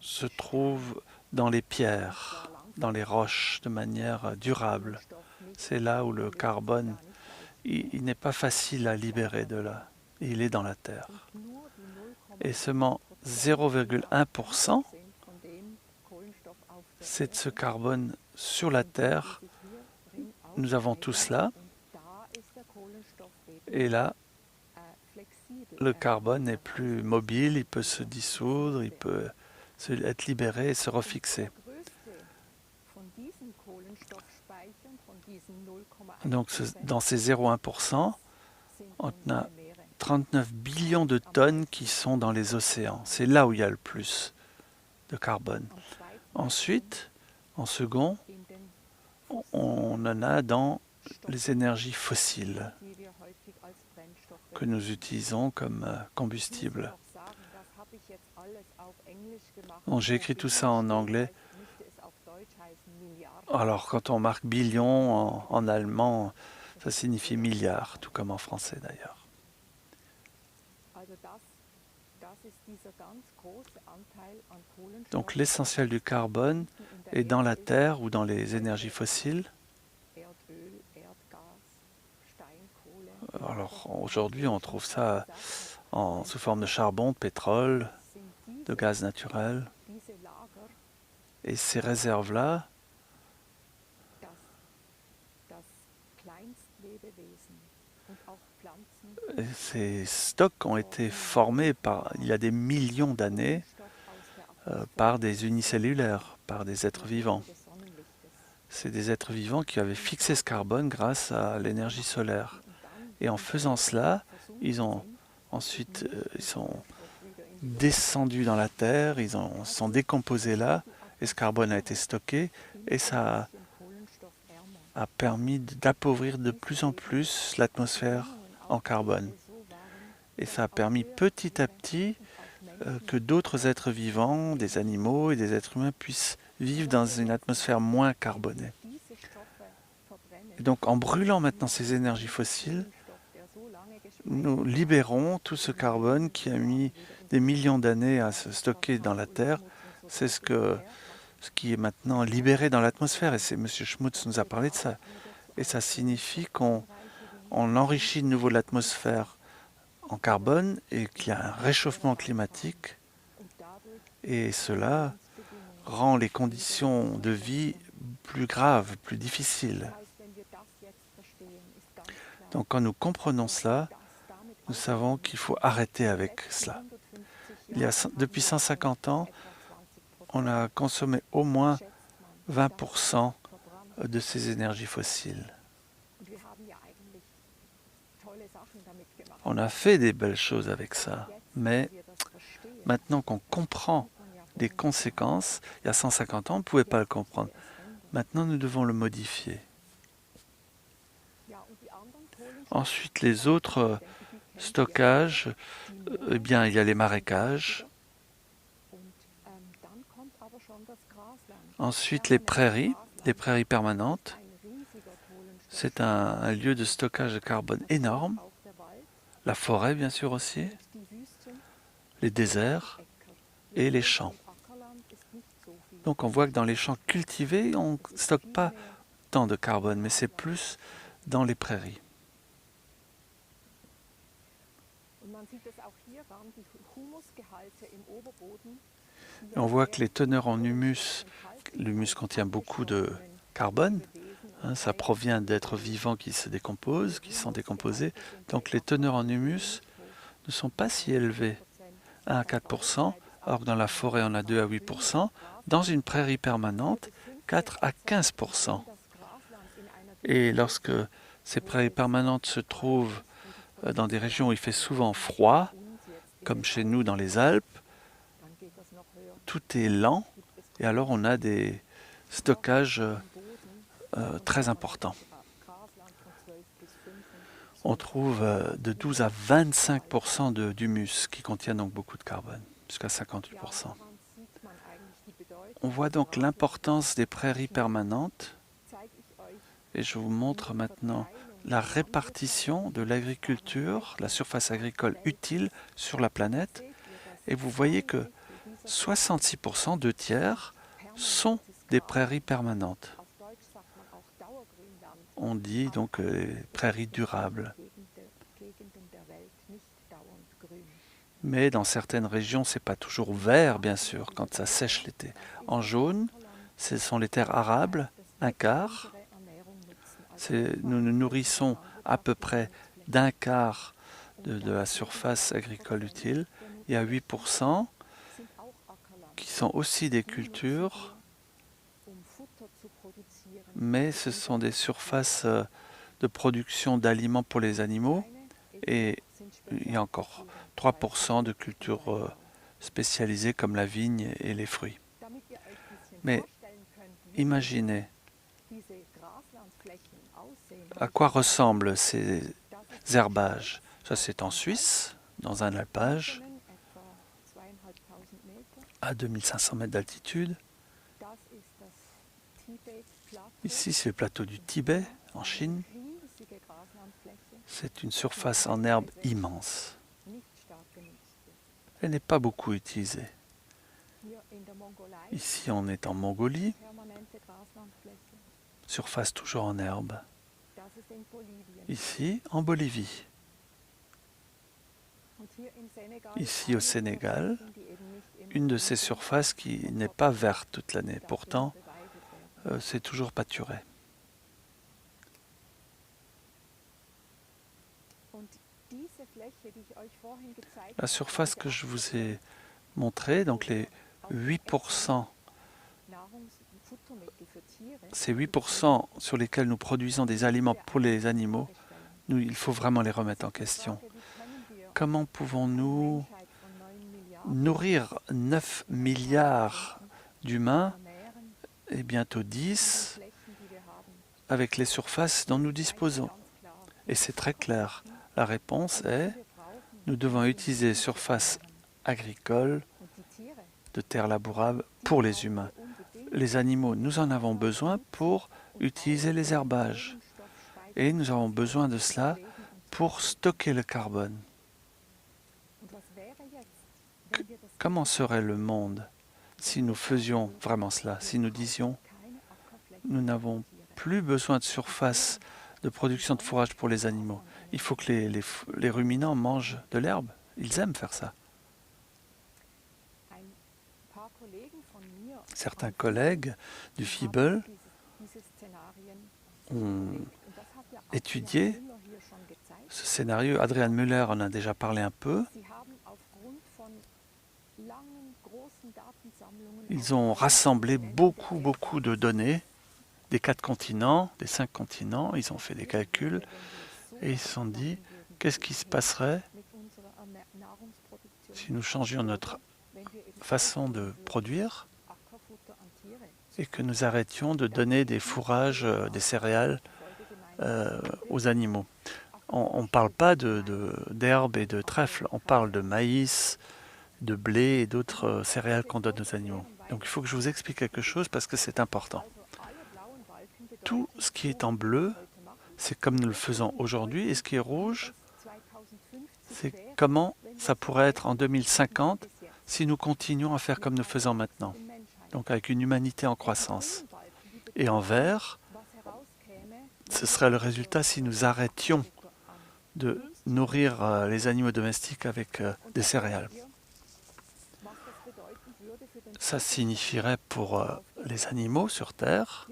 se trouve dans les pierres, dans les roches, de manière durable. C'est là où le carbone, il n'est pas facile à libérer de là. Il est dans la terre. Et seulement 0,1%, c'est de ce carbone sur la terre. Nous avons tout cela. Et là, le carbone est plus mobile, il peut se dissoudre, il peut être libéré et se refixer. Donc dans ces 0,1%, on a 39 billions de tonnes qui sont dans les océans. C'est là où il y a le plus de carbone. Ensuite, en second, on en a dans les énergies fossiles que nous utilisons comme combustible. J'ai écrit tout ça en anglais. Alors, quand on marque billion en allemand, ça signifie milliard, tout comme en français d'ailleurs. Donc, l'essentiel du carbone est dans la terre ou dans les énergies fossiles. Alors, aujourd'hui, on trouve ça sous forme de charbon, de pétrole, de gaz naturel. Et ces réserves-là, ces stocks ont été formés il y a des millions d'années par des unicellulaires, par des êtres vivants. C'est des êtres vivants qui avaient fixé ce carbone grâce à l'énergie solaire. Et en faisant cela, ils sont descendus dans la terre, ils sont décomposés là, et ce carbone a été stocké, et ça a permis d'appauvrir de plus en plus l'atmosphère en carbone. Et ça a permis petit à petit que d'autres êtres vivants, des animaux et des êtres humains puissent vivre dans une atmosphère moins carbonée. Et donc en brûlant maintenant ces énergies fossiles, nous libérons tout ce carbone qui a mis des millions d'années à se stocker dans la Terre. C'est ce qui est maintenant libéré dans l'atmosphère. Et M. Schmutz nous a parlé de ça. Et ça signifie qu'on enrichit de nouveau l'atmosphère en carbone et qu'il y a un réchauffement climatique. Et cela rend les conditions de vie plus graves, plus difficiles. Donc quand nous comprenons cela, nous savons qu'il faut arrêter avec cela. Depuis 150 ans, on a consommé au moins 20% de ces énergies fossiles. On a fait des belles choses avec ça, mais maintenant qu'on comprend des conséquences. Il y a 150 ans, on ne pouvait pas le comprendre. Maintenant, nous devons le modifier. Ensuite, les autres stockages, eh bien, il y a les marécages. Ensuite, les prairies permanentes. C'est un lieu de stockage de carbone énorme. La forêt, bien sûr aussi. Les déserts et les champs. Donc on voit que dans les champs cultivés, on ne stocke pas tant de carbone, mais c'est plus dans les prairies. Et on voit que les teneurs en humus, l'humus contient beaucoup de carbone, hein, ça provient d'êtres vivants qui se décomposent, qui sont décomposés. Donc les teneurs en humus ne sont pas si élevées, 1 à 4%, alors que dans la forêt on a 2 à 8%, dans une prairie permanente, 4 à 15%. Et lorsque ces prairies permanentes se trouvent dans des régions où il fait souvent froid, comme chez nous dans les Alpes, tout est lent et alors on a des stockages très importants. On trouve de 12 à 25% d'humus qui contient donc beaucoup de carbone, jusqu'à 58%. On voit donc l'importance des prairies permanentes et je vous montre maintenant la répartition de l'agriculture, la surface agricole utile sur la planète. Et vous voyez que 66%, 2/3, sont des prairies permanentes. On dit donc prairies durables. Mais dans certaines régions, ce n'est pas toujours vert, bien sûr, quand ça sèche l'été. En jaune, ce sont les terres arables, un quart. Nous nous nourrissons à peu près d'un quart de la surface agricole utile. Il y a 8% qui sont aussi des cultures, mais ce sont des surfaces de production d'aliments pour les animaux. Et il y a encore 3% de cultures spécialisées comme la vigne et les fruits. Mais imaginez à quoi ressemblent ces herbages. Ça, c'est en Suisse, dans un alpage, à 2500 mètres d'altitude. Ici, c'est le plateau du Tibet, en Chine. C'est une surface en herbe immense. Elle n'est pas beaucoup utilisée. Ici, on est en Mongolie, surface toujours en herbe. Ici, en Bolivie. Ici, au Sénégal, une de ces surfaces qui n'est pas verte toute l'année. Pourtant, c'est toujours pâturé. La surface que je vous ai montrée, donc les 8%, ces 8% sur lesquels nous produisons des aliments pour les animaux, il faut vraiment les remettre en question. Comment pouvons-nous nourrir 9 milliards d'humains et bientôt 10 avec les surfaces dont nous disposons? Et c'est très clair. La réponse est, nous devons utiliser les surfaces agricoles de terres labourables pour les humains. Les animaux, nous en avons besoin pour utiliser les herbages. Et nous avons besoin de cela pour stocker le carbone. Comment serait le monde si nous faisions vraiment cela, si nous disions nous n'avons plus besoin de surface de production de fourrage pour les animaux. Il faut que les ruminants mangent de l'herbe. Ils aiment faire ça. Certains collègues du FIBEL ont étudié ce scénario. Adrian Müller en a déjà parlé un peu. Ils ont rassemblé beaucoup de données des 4 continents, des 5 continents. Ils ont fait des calculs et ils se sont dit qu'est-ce qui se passerait si nous changions notre façon de produire et que nous arrêtions de donner des fourrages, des céréales aux animaux. On ne parle pas d'herbes et de trèfle, on parle de maïs, de blé et d'autres céréales qu'on donne aux animaux. Donc il faut que je vous explique quelque chose parce que c'est important. Tout ce qui est en bleu, c'est comme nous le faisons aujourd'hui, et ce qui est rouge, c'est comment ça pourrait être en 2050 si nous continuons à faire comme nous faisons maintenant, donc avec une humanité en croissance. Et en vert, ce serait le résultat si nous arrêtions de nourrir les animaux domestiques avec des céréales. Ça signifierait pour les animaux sur Terre,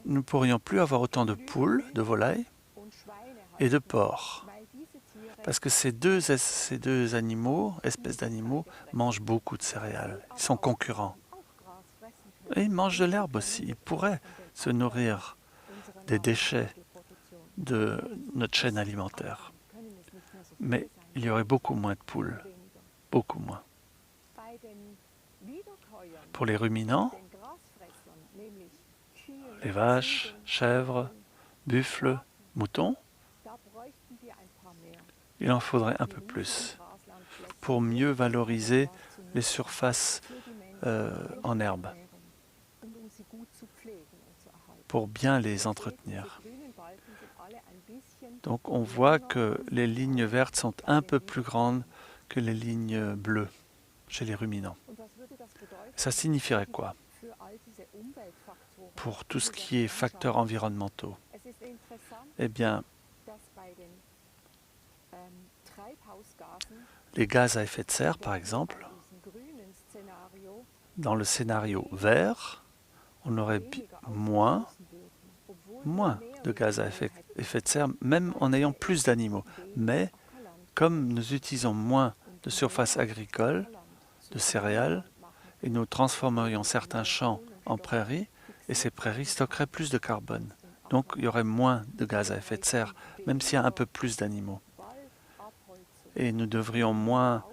nous ne pourrions plus avoir autant de poules, de volailles et de porcs. Parce que ces deux animaux, espèces d'animaux, mangent beaucoup de céréales. Ils sont concurrents. Et ils mangent de l'herbe aussi. Ils pourraient se nourrir des déchets de notre chaîne alimentaire. Mais il y aurait beaucoup moins de poules. Beaucoup moins. Pour les ruminants, les vaches, chèvres, buffles, moutons, il en faudrait un peu plus pour mieux valoriser les surfaces en herbe, pour bien les entretenir. Donc on voit que les lignes vertes sont un peu plus grandes que les lignes bleues chez les ruminants. Ça signifierait quoi pour tout ce qui est facteurs environnementaux? Eh bien, les gaz à effet de serre, par exemple, dans le scénario vert, on aurait moins de gaz à effet de serre, même en ayant plus d'animaux. Mais comme nous utilisons moins de surface agricole, de céréales, et nous transformerions certains champs en prairies, et ces prairies stockeraient plus de carbone. Donc il y aurait moins de gaz à effet de serre, même s'il y a un peu plus d'animaux. Et nous devrions moins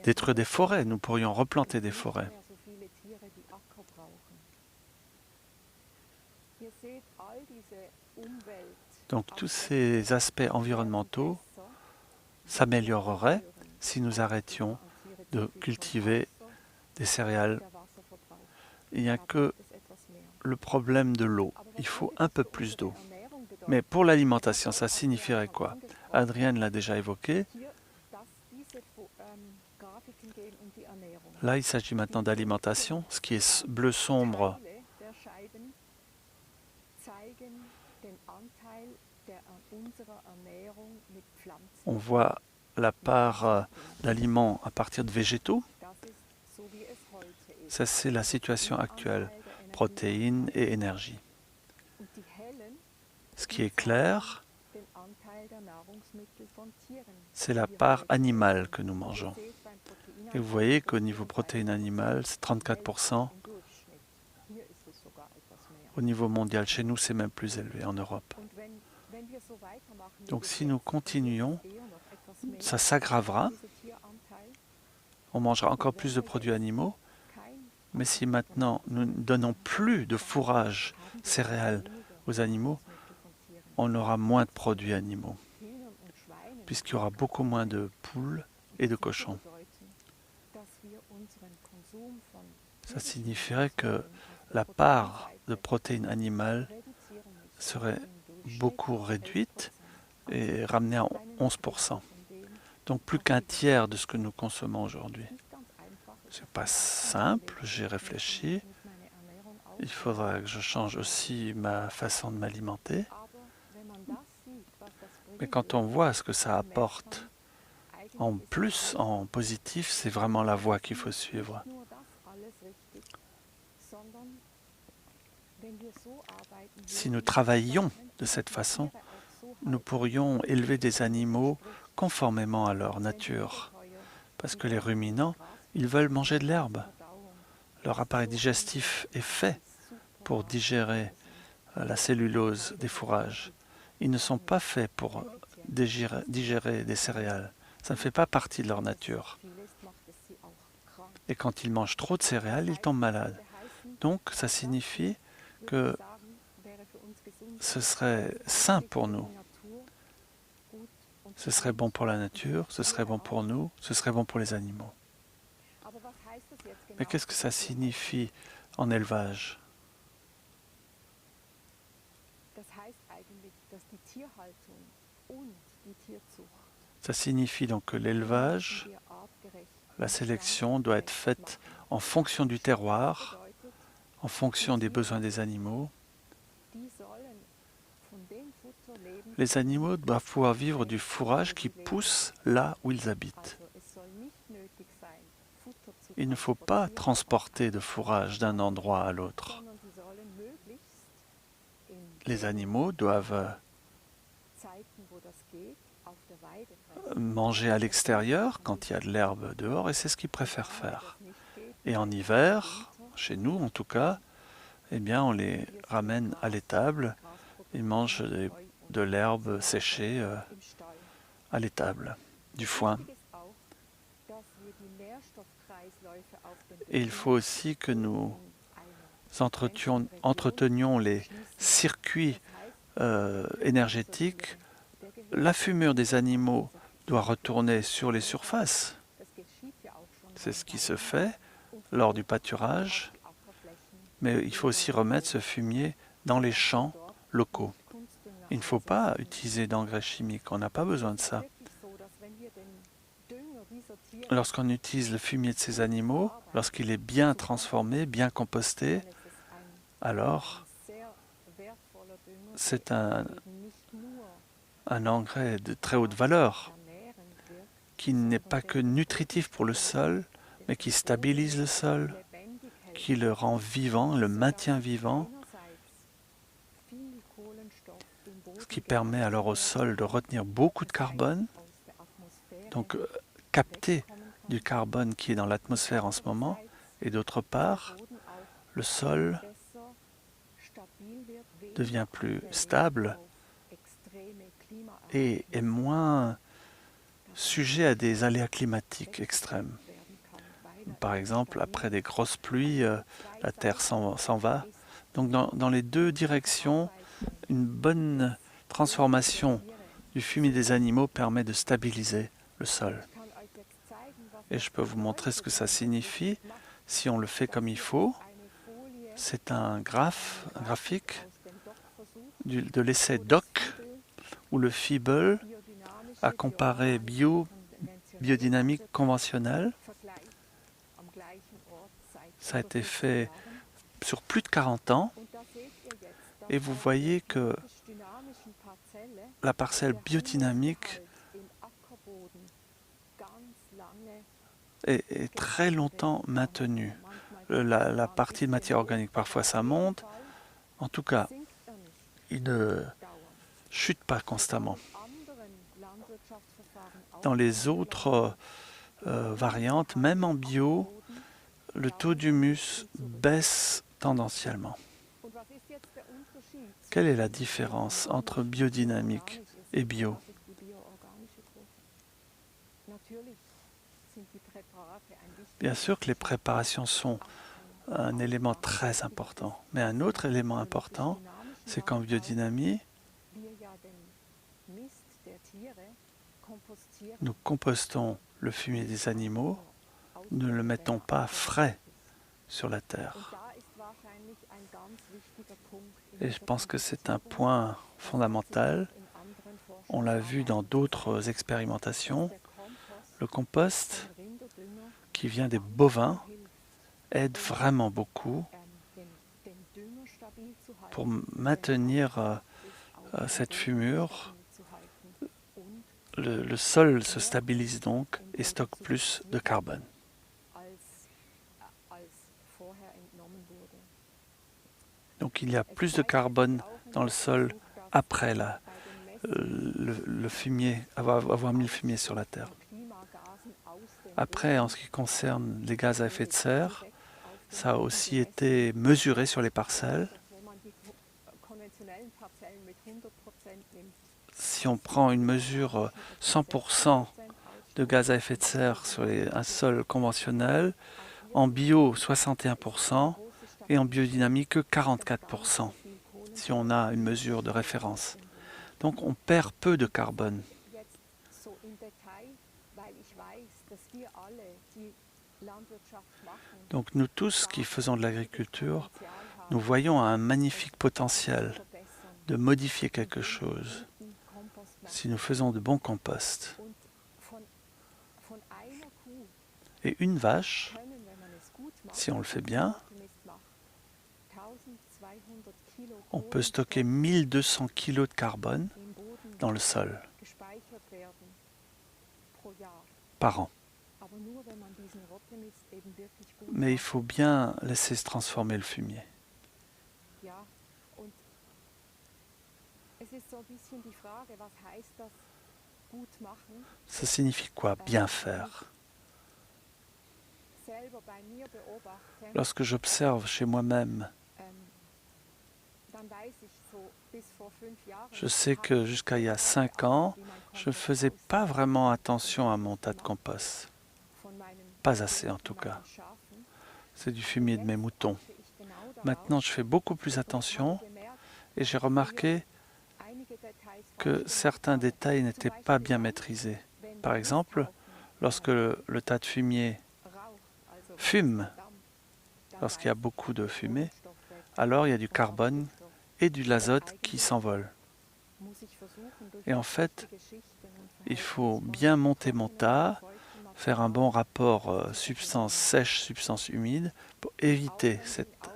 détruire des forêts, nous pourrions replanter des forêts. Donc tous ces aspects environnementaux s'amélioreraient si nous arrêtions de cultiver des céréales. Il n'y a que le problème de l'eau. Il faut un peu plus d'eau. Mais pour l'alimentation, ça signifierait quoi? Adrienne l'a déjà évoqué. Là, il s'agit maintenant d'alimentation. Ce qui est bleu sombre, on voit la part d'aliments à partir de végétaux. Ça, c'est la situation actuelle, protéines et énergie. Ce qui est clair, c'est la part animale que nous mangeons. Et vous voyez qu'au niveau protéines animales, c'est 34%. Au niveau mondial, chez nous, c'est même plus élevé en Europe. Donc si nous continuons, ça s'aggravera. On mangera encore plus de produits animaux. Mais si maintenant nous ne donnons plus de fourrage céréales aux animaux, on aura moins de produits animaux, puisqu'il y aura beaucoup moins de poules et de cochons. Ça signifierait que la part de protéines animales serait beaucoup réduite et ramenée à 11%. Donc plus qu'un tiers de ce que nous consommons aujourd'hui. Ce n'est pas simple, j'ai réfléchi. Il faudra que je change aussi ma façon de m'alimenter. Mais quand on voit ce que ça apporte en plus, en positif, c'est vraiment la voie qu'il faut suivre. Si nous travaillions de cette façon, nous pourrions élever des animaux conformément à leur nature. Parce que les ruminants, ils veulent manger de l'herbe. Leur appareil digestif est fait pour digérer la cellulose des fourrages. Ils ne sont pas faits pour digérer des céréales. Ça ne fait pas partie de leur nature. Et quand ils mangent trop de céréales, ils tombent malades. Donc, ça signifie que ce serait sain pour nous. Ce serait bon pour la nature, ce serait bon pour nous, ce serait bon pour les animaux. Mais qu'est-ce que ça signifie en élevage? Ça signifie donc que l'élevage, la sélection doit être faite en fonction du terroir, en fonction des besoins des animaux. Les animaux doivent pouvoir vivre du fourrage qui pousse là où ils habitent. Il ne faut pas transporter de fourrage d'un endroit à l'autre. Les animaux doivent manger à l'extérieur quand il y a de l'herbe dehors, et c'est ce qu'ils préfèrent faire. Et en hiver, chez nous en tout cas, eh bien on les ramène à l'étable, ils mangent de l'herbe séchée à l'étable, du foin. Et il faut aussi que nous entretenions les circuits énergétiques. La fumure des animaux doit retourner sur les surfaces. C'est ce qui se fait lors du pâturage, mais il faut aussi remettre ce fumier dans les champs locaux. Il ne faut pas utiliser d'engrais chimiques, on n'a pas besoin de ça. Lorsqu'on utilise le fumier de ces animaux, lorsqu'il est bien transformé, bien composté, alors c'est un engrais de très haute valeur qui n'est pas que nutritif pour le sol, mais qui stabilise le sol, qui le rend vivant, le maintient vivant, ce qui permet alors au sol de retenir beaucoup de carbone, donc capter du carbone qui est dans l'atmosphère en ce moment, et d'autre part, le sol devient plus stable et est moins sujet à des aléas climatiques extrêmes. Par exemple, après des grosses pluies, la terre s'en va. Donc dans les deux directions, une bonne transformation du fumier des animaux permet de stabiliser le sol. Et je peux vous montrer ce que ça signifie si on le fait comme il faut. C'est un graphique de l'essai DOC, où le Feeble a comparé biodynamique conventionnelle. Ça a été fait sur plus de 40 ans. Et vous voyez que la parcelle biodynamique est très longtemps maintenue. La partie de matière organique, parfois ça monte. En tout cas, il ne chute pas constamment. Dans les autres variantes, même en bio, le taux d'humus baisse tendanciellement. Quelle est la différence entre biodynamique et bio? Bien sûr que les préparations sont un élément très important, mais un autre élément important, c'est qu'en biodynamie, nous compostons le fumier des animaux, nous ne le mettons pas frais sur la terre. Et je pense que c'est un point fondamental. On l'a vu dans d'autres expérimentations. Le compost qui vient des bovins aide vraiment beaucoup pour maintenir cette fumure. Le sol se stabilise donc et stocke plus de carbone. Donc il y a plus de carbone dans le sol après le fumier, avoir mis le fumier sur la terre. Après, en ce qui concerne les gaz à effet de serre, ça a aussi été mesuré sur les parcelles. si on prend une mesure 100% de gaz à effet de serre sur un sol conventionnel, en bio 61% et en biodynamie que 44%, si on a une mesure de référence. Donc on perd peu de carbone. Donc nous tous qui faisons de l'agriculture, nous voyons un magnifique potentiel de modifier quelque chose si nous faisons de bons composts. Et une vache, si on le fait bien, on peut stocker 1200 kg de carbone dans le sol par an. Mais il faut bien laisser se transformer le fumier. Ça signifie quoi, bien faire? Lorsque j'observe chez moi-même, je sais que jusqu'à il y a 5 ans, je ne faisais pas vraiment attention à mon tas de compost. Pas assez en tout cas. C'est du fumier de mes moutons. Maintenant, je fais beaucoup plus attention et j'ai remarqué que certains détails n'étaient pas bien maîtrisés. Par exemple, lorsque le tas de fumier fume, lorsqu'il y a beaucoup de fumée, alors il y a du carbone et de l'azote qui s'envolent. Et en fait, il faut bien monter mon tas, faire un bon rapport substance sèche, substance humide, pour éviter cette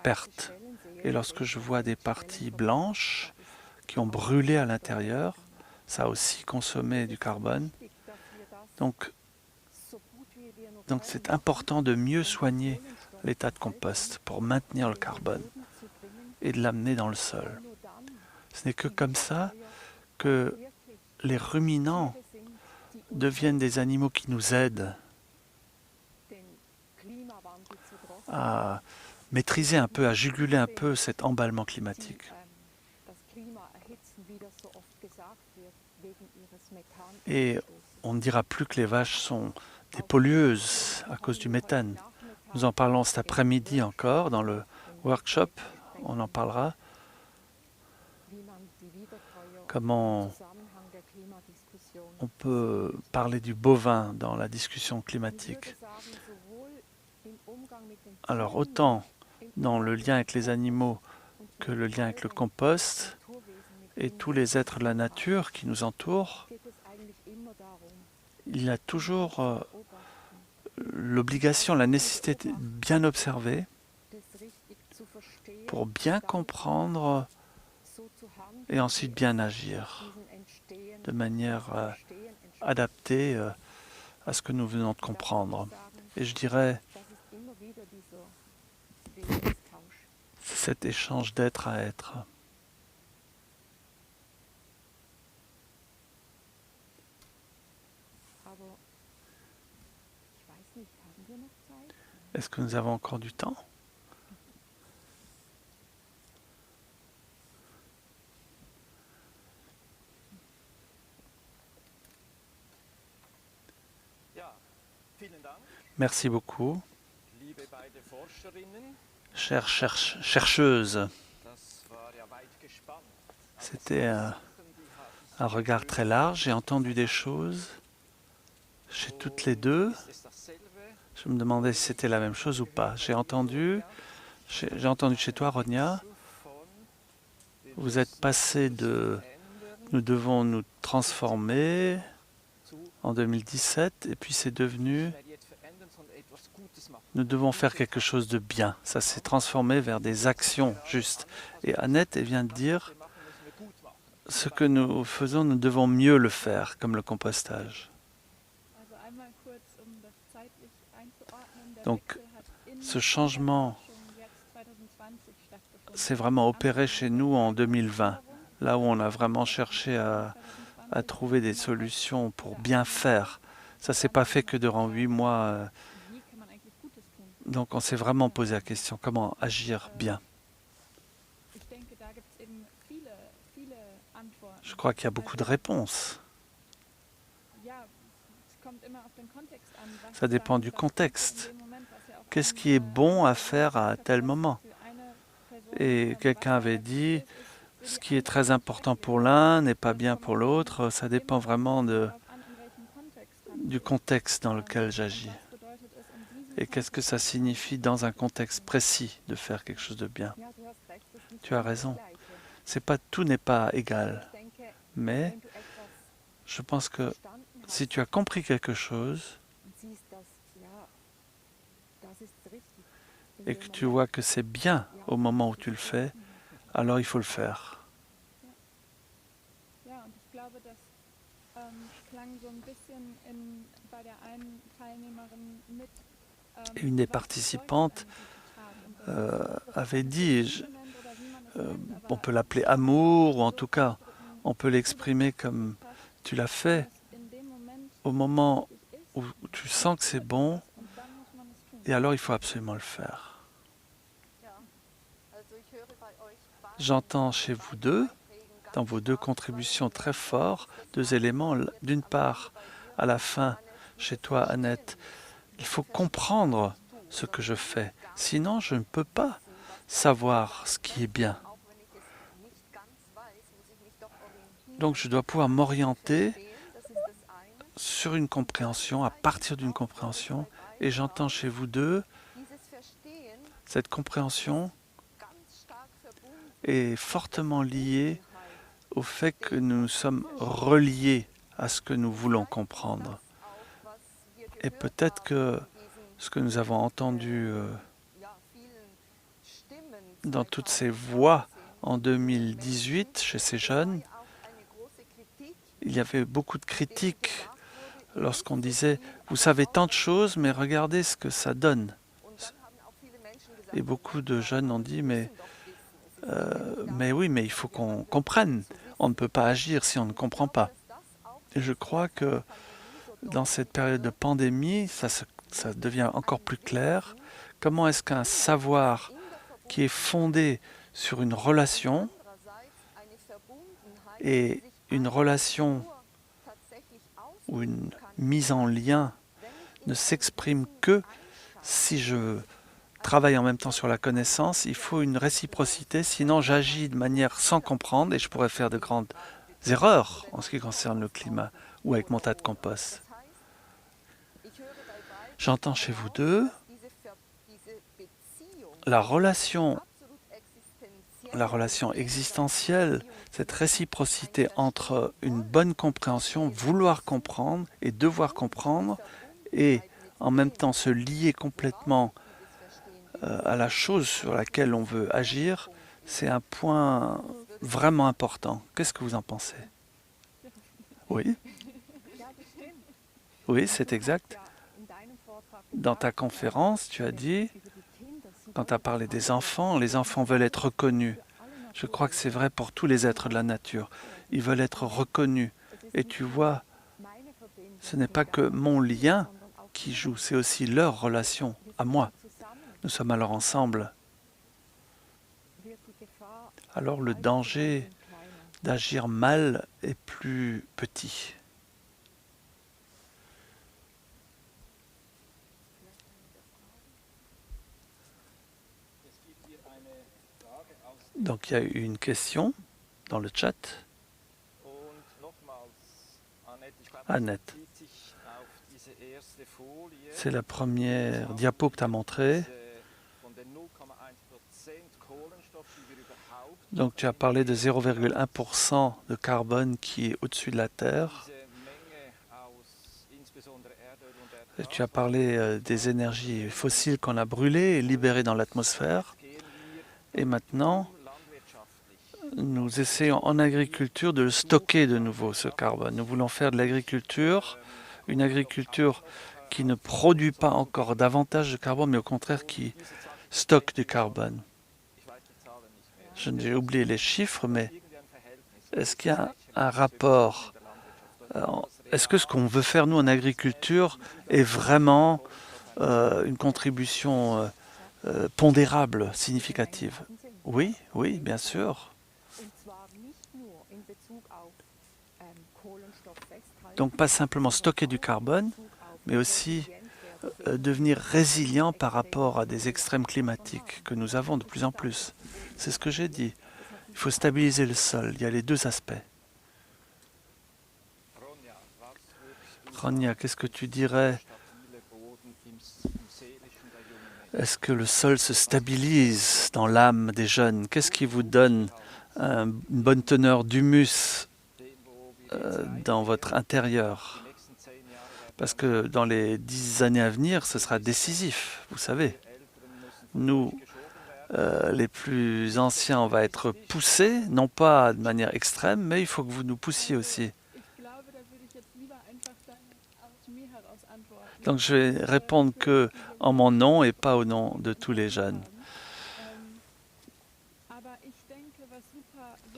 perte. Et lorsque je vois des parties blanches qui ont brûlé à l'intérieur, ça a aussi consommé du carbone. Donc c'est important de mieux soigner l'état de compost pour maintenir le carbone et de l'amener dans le sol. Ce n'est que comme ça que les ruminants deviennent des animaux qui nous aident à maîtriser un peu, à juguler un peu cet emballement climatique. Et on ne dira plus que les vaches sont des pollueuses à cause du méthane. Nous en parlons cet après-midi encore dans le workshop, on en parlera. Comment on peut parler du bovin dans la discussion climatique. Alors autant dans le lien avec les animaux que le lien avec le compost et tous les êtres de la nature qui nous entourent, il y a toujours l'obligation, la nécessité de bien observer pour bien comprendre et ensuite bien agir de manière adaptée à ce que nous venons de comprendre. Et je dirais, c'est cet échange d'être à être. Est-ce que nous avons encore du temps ? Merci beaucoup. Chères chercheuses, c'était un regard très large. J'ai entendu des choses chez toutes les deux. Je me demandais si c'était la même chose ou pas. J'ai entendu chez toi, Ronia, vous êtes passé de « nous devons nous transformer » en 2017, et puis c'est devenu « nous devons faire quelque chose de bien ». Ça s'est transformé vers des actions justes. Et Annette, elle vient de dire « ce que nous faisons, nous devons mieux le faire », comme le compostage. Donc, ce changement s'est vraiment opéré chez nous en 2020, là où on a vraiment cherché à trouver des solutions pour bien faire. Ça ne s'est pas fait que durant 8 mois. Donc on s'est vraiment posé la question, comment agir bien. Je crois qu'il y a beaucoup de réponses. Ça dépend du contexte. Qu'est-ce qui est bon à faire à tel moment? Et quelqu'un avait dit, ce qui est très important pour l'un n'est pas bien pour l'autre. Ça dépend vraiment du contexte dans lequel j'agis. Et qu'est-ce que ça signifie dans un contexte précis de faire quelque chose de bien? Tu as raison. Tout n'est pas égal. Mais je pense que si tu as compris quelque chose et que tu vois que c'est bien au moment où tu le fais, alors il faut le faire. Et une des participantes avait dit, on peut l'appeler amour, ou en tout cas, on peut l'exprimer comme tu l'as fait, au moment où tu sens que c'est bon, et alors il faut absolument le faire. J'entends chez vous deux, dans vos deux contributions très fortes, deux éléments. D'une part, à la fin, chez toi, Annette, il faut comprendre ce que je fais. Sinon, je ne peux pas savoir ce qui est bien. Donc, je dois pouvoir m'orienter sur une compréhension, à partir d'une compréhension. Et j'entends chez vous deux, cette compréhension est fortement liée au fait que nous sommes reliés à ce que nous voulons comprendre. Et peut-être que ce que nous avons entendu dans toutes ces voix en 2018 chez ces jeunes, il y avait beaucoup de critiques lorsqu'on disait « Vous savez tant de choses, mais regardez ce que ça donne ». Et beaucoup de jeunes ont dit « Mais oui, mais il faut qu'on comprenne. On ne peut pas agir si on ne comprend pas ». Et je crois que dans cette période de pandémie, ça devient encore plus clair. Comment est-ce qu'un savoir qui est fondé sur une relation et une relation ou une mise en lien ne s'exprime que si je travaille en même temps sur la connaissance, il faut une réciprocité, sinon j'agis de manière sans comprendre et je pourrais faire de grandes erreurs en ce qui concerne le climat ou avec mon tas de compost. J'entends chez vous deux la relation existentielle, cette réciprocité entre une bonne compréhension, vouloir comprendre et devoir comprendre, et en même temps se lier complètement à la chose sur laquelle on veut agir, c'est un point vraiment important. Qu'est-ce que vous en pensez? Oui, oui, c'est exact. Dans ta conférence, tu as dit, quand tu as parlé des enfants, les enfants veulent être reconnus. Je crois que c'est vrai pour tous les êtres de la nature. Ils veulent être reconnus. Et tu vois, ce n'est pas que mon lien qui joue, c'est aussi leur relation à moi. Nous sommes alors ensemble. Alors le danger d'agir mal est plus petit. Donc il y a eu une question dans le chat. Annette, c'est la première diapo que tu as montrée. Donc tu as parlé de 0,1% de carbone qui est au-dessus de la Terre. Et tu as parlé des énergies fossiles qu'on a brûlées et libérées dans l'atmosphère. Et maintenant, nous essayons en agriculture de le stocker de nouveau, ce carbone. Nous voulons faire de l'agriculture, une agriculture qui ne produit pas encore davantage de carbone, mais au contraire qui stocke du carbone. J'ai oublié les chiffres, mais est-ce qu'il y a un rapport? Est-ce que ce qu'on veut faire, nous, en agriculture, est vraiment une contribution pondérable, significative? Oui, oui, bien sûr. Donc pas simplement stocker du carbone, mais aussi devenir résilient par rapport à des extrêmes climatiques que nous avons de plus en plus. C'est ce que j'ai dit. Il faut stabiliser le sol. Il y a les deux aspects. Ronja, qu'est-ce que tu dirais? Est-ce que le sol se stabilise dans l'âme des jeunes? Qu'est-ce qui vous donne une bonne teneur d'humus dans votre intérieur? Parce que dans les 10 années à venir, ce sera décisif, vous savez. Nous, les plus anciens, on va être poussés, non pas de manière extrême, mais il faut que vous nous poussiez aussi. Donc je vais répondre que en mon nom et pas au nom de tous les jeunes.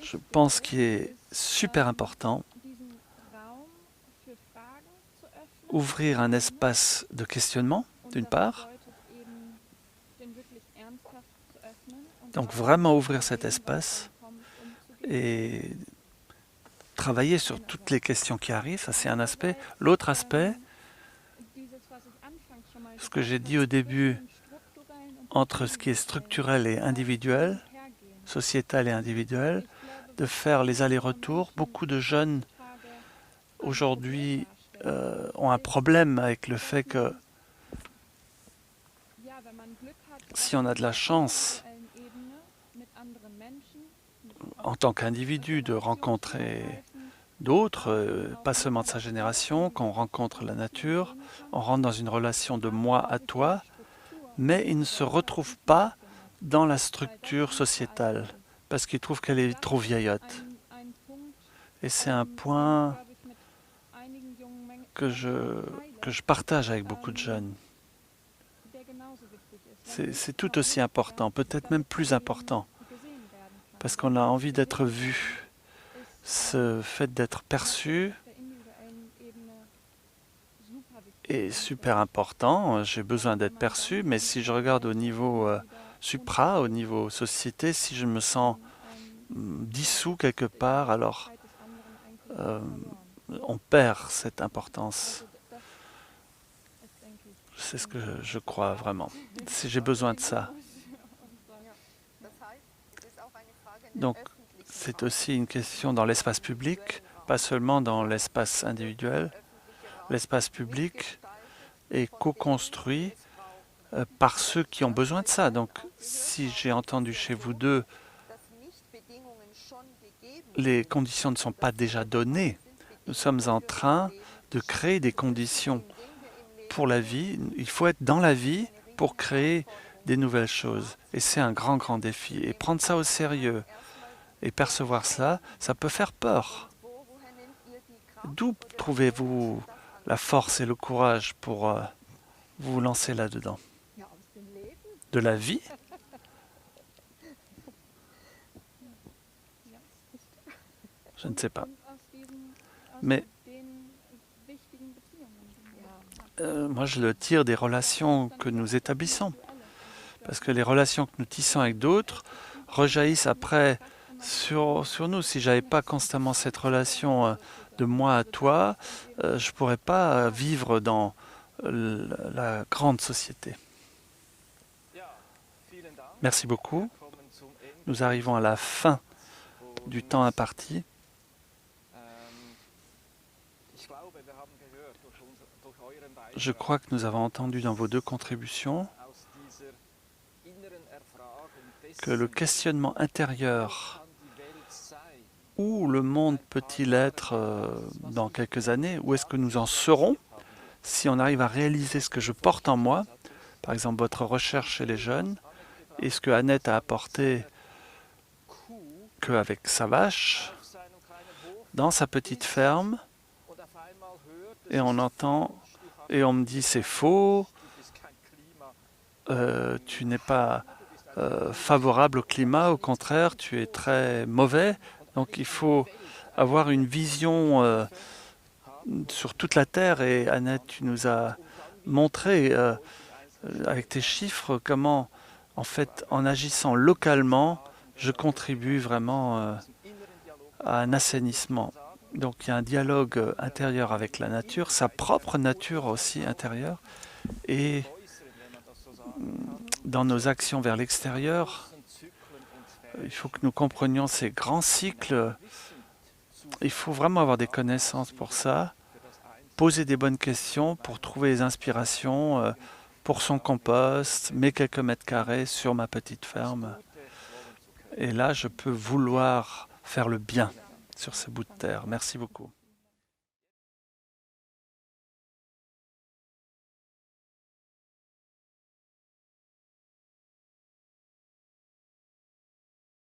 Je pense qu'il est super important ouvrir un espace de questionnement, d'une part. Donc vraiment ouvrir cet espace et travailler sur toutes les questions qui arrivent, ça c'est un aspect. L'autre aspect, ce que j'ai dit au début, entre ce qui est structurel et individuel, sociétal et individuel, de faire les allers-retours. Beaucoup de jeunes aujourd'hui ont un problème avec le fait que si on a de la chance en tant qu'individu de rencontrer d'autres, pas seulement de sa génération, qu'on rencontre la nature, on rentre dans une relation de moi à toi, mais ils ne se retrouvent pas dans la structure sociétale parce qu'ils trouvent qu'elle est trop vieillotte. Et c'est un point que je partage avec beaucoup de jeunes. C'est tout aussi important, peut-être même plus important, parce qu'on a envie d'être vu. Ce fait d'être perçu est super important. J'ai besoin d'être perçu, mais si je regarde au niveau supra, au niveau société, si je me sens dissous quelque part, alors on perd cette importance. C'est ce que je crois vraiment. Si j'ai besoin de ça. Donc, c'est aussi une question dans l'espace public, pas seulement dans l'espace individuel. L'espace public est co-construit par ceux qui ont besoin de ça. Donc, si j'ai entendu chez vous deux, les conditions ne sont pas déjà données. Nous sommes en train de créer des conditions pour la vie. Il faut être dans la vie pour créer des nouvelles choses. Et c'est un grand, grand défi. Et prendre ça au sérieux et percevoir ça, ça peut faire peur. D'où trouvez-vous la force et le courage pour vous lancer là-dedans? De la vie? Je ne sais pas. Mais moi, je le tire des relations que nous établissons. Parce que les relations que nous tissons avec d'autres rejaillissent après sur nous. Si je n'avais pas constamment cette relation de moi à toi, je ne pourrais pas vivre dans la grande société. Merci beaucoup. Nous arrivons à la fin du temps imparti. Je crois que nous avons entendu dans vos deux contributions que le questionnement intérieur, où le monde peut-il être dans quelques années, où est-ce que nous en serons, si on arrive à réaliser ce que je porte en moi, par exemple votre recherche chez les jeunes, et ce que Annette a apporté qu'avec sa vache, dans sa petite ferme, et on entend, et on me dit c'est faux, tu n'es pas favorable au climat, au contraire, tu es très mauvais. Donc il faut avoir une vision sur toute la Terre. Et Annette, tu nous as montré avec tes chiffres comment, en fait, en agissant localement, je contribue vraiment à un assainissement. Donc il y a un dialogue intérieur avec la nature, sa propre nature aussi intérieure. Et dans nos actions vers l'extérieur, il faut que nous comprenions ces grands cycles. Il faut vraiment avoir des connaissances pour ça, poser des bonnes questions pour trouver les inspirations pour son compost, mes quelques mètres carrés sur ma petite ferme. Et là, je peux vouloir faire le bien sur ce bout de terre. Merci beaucoup.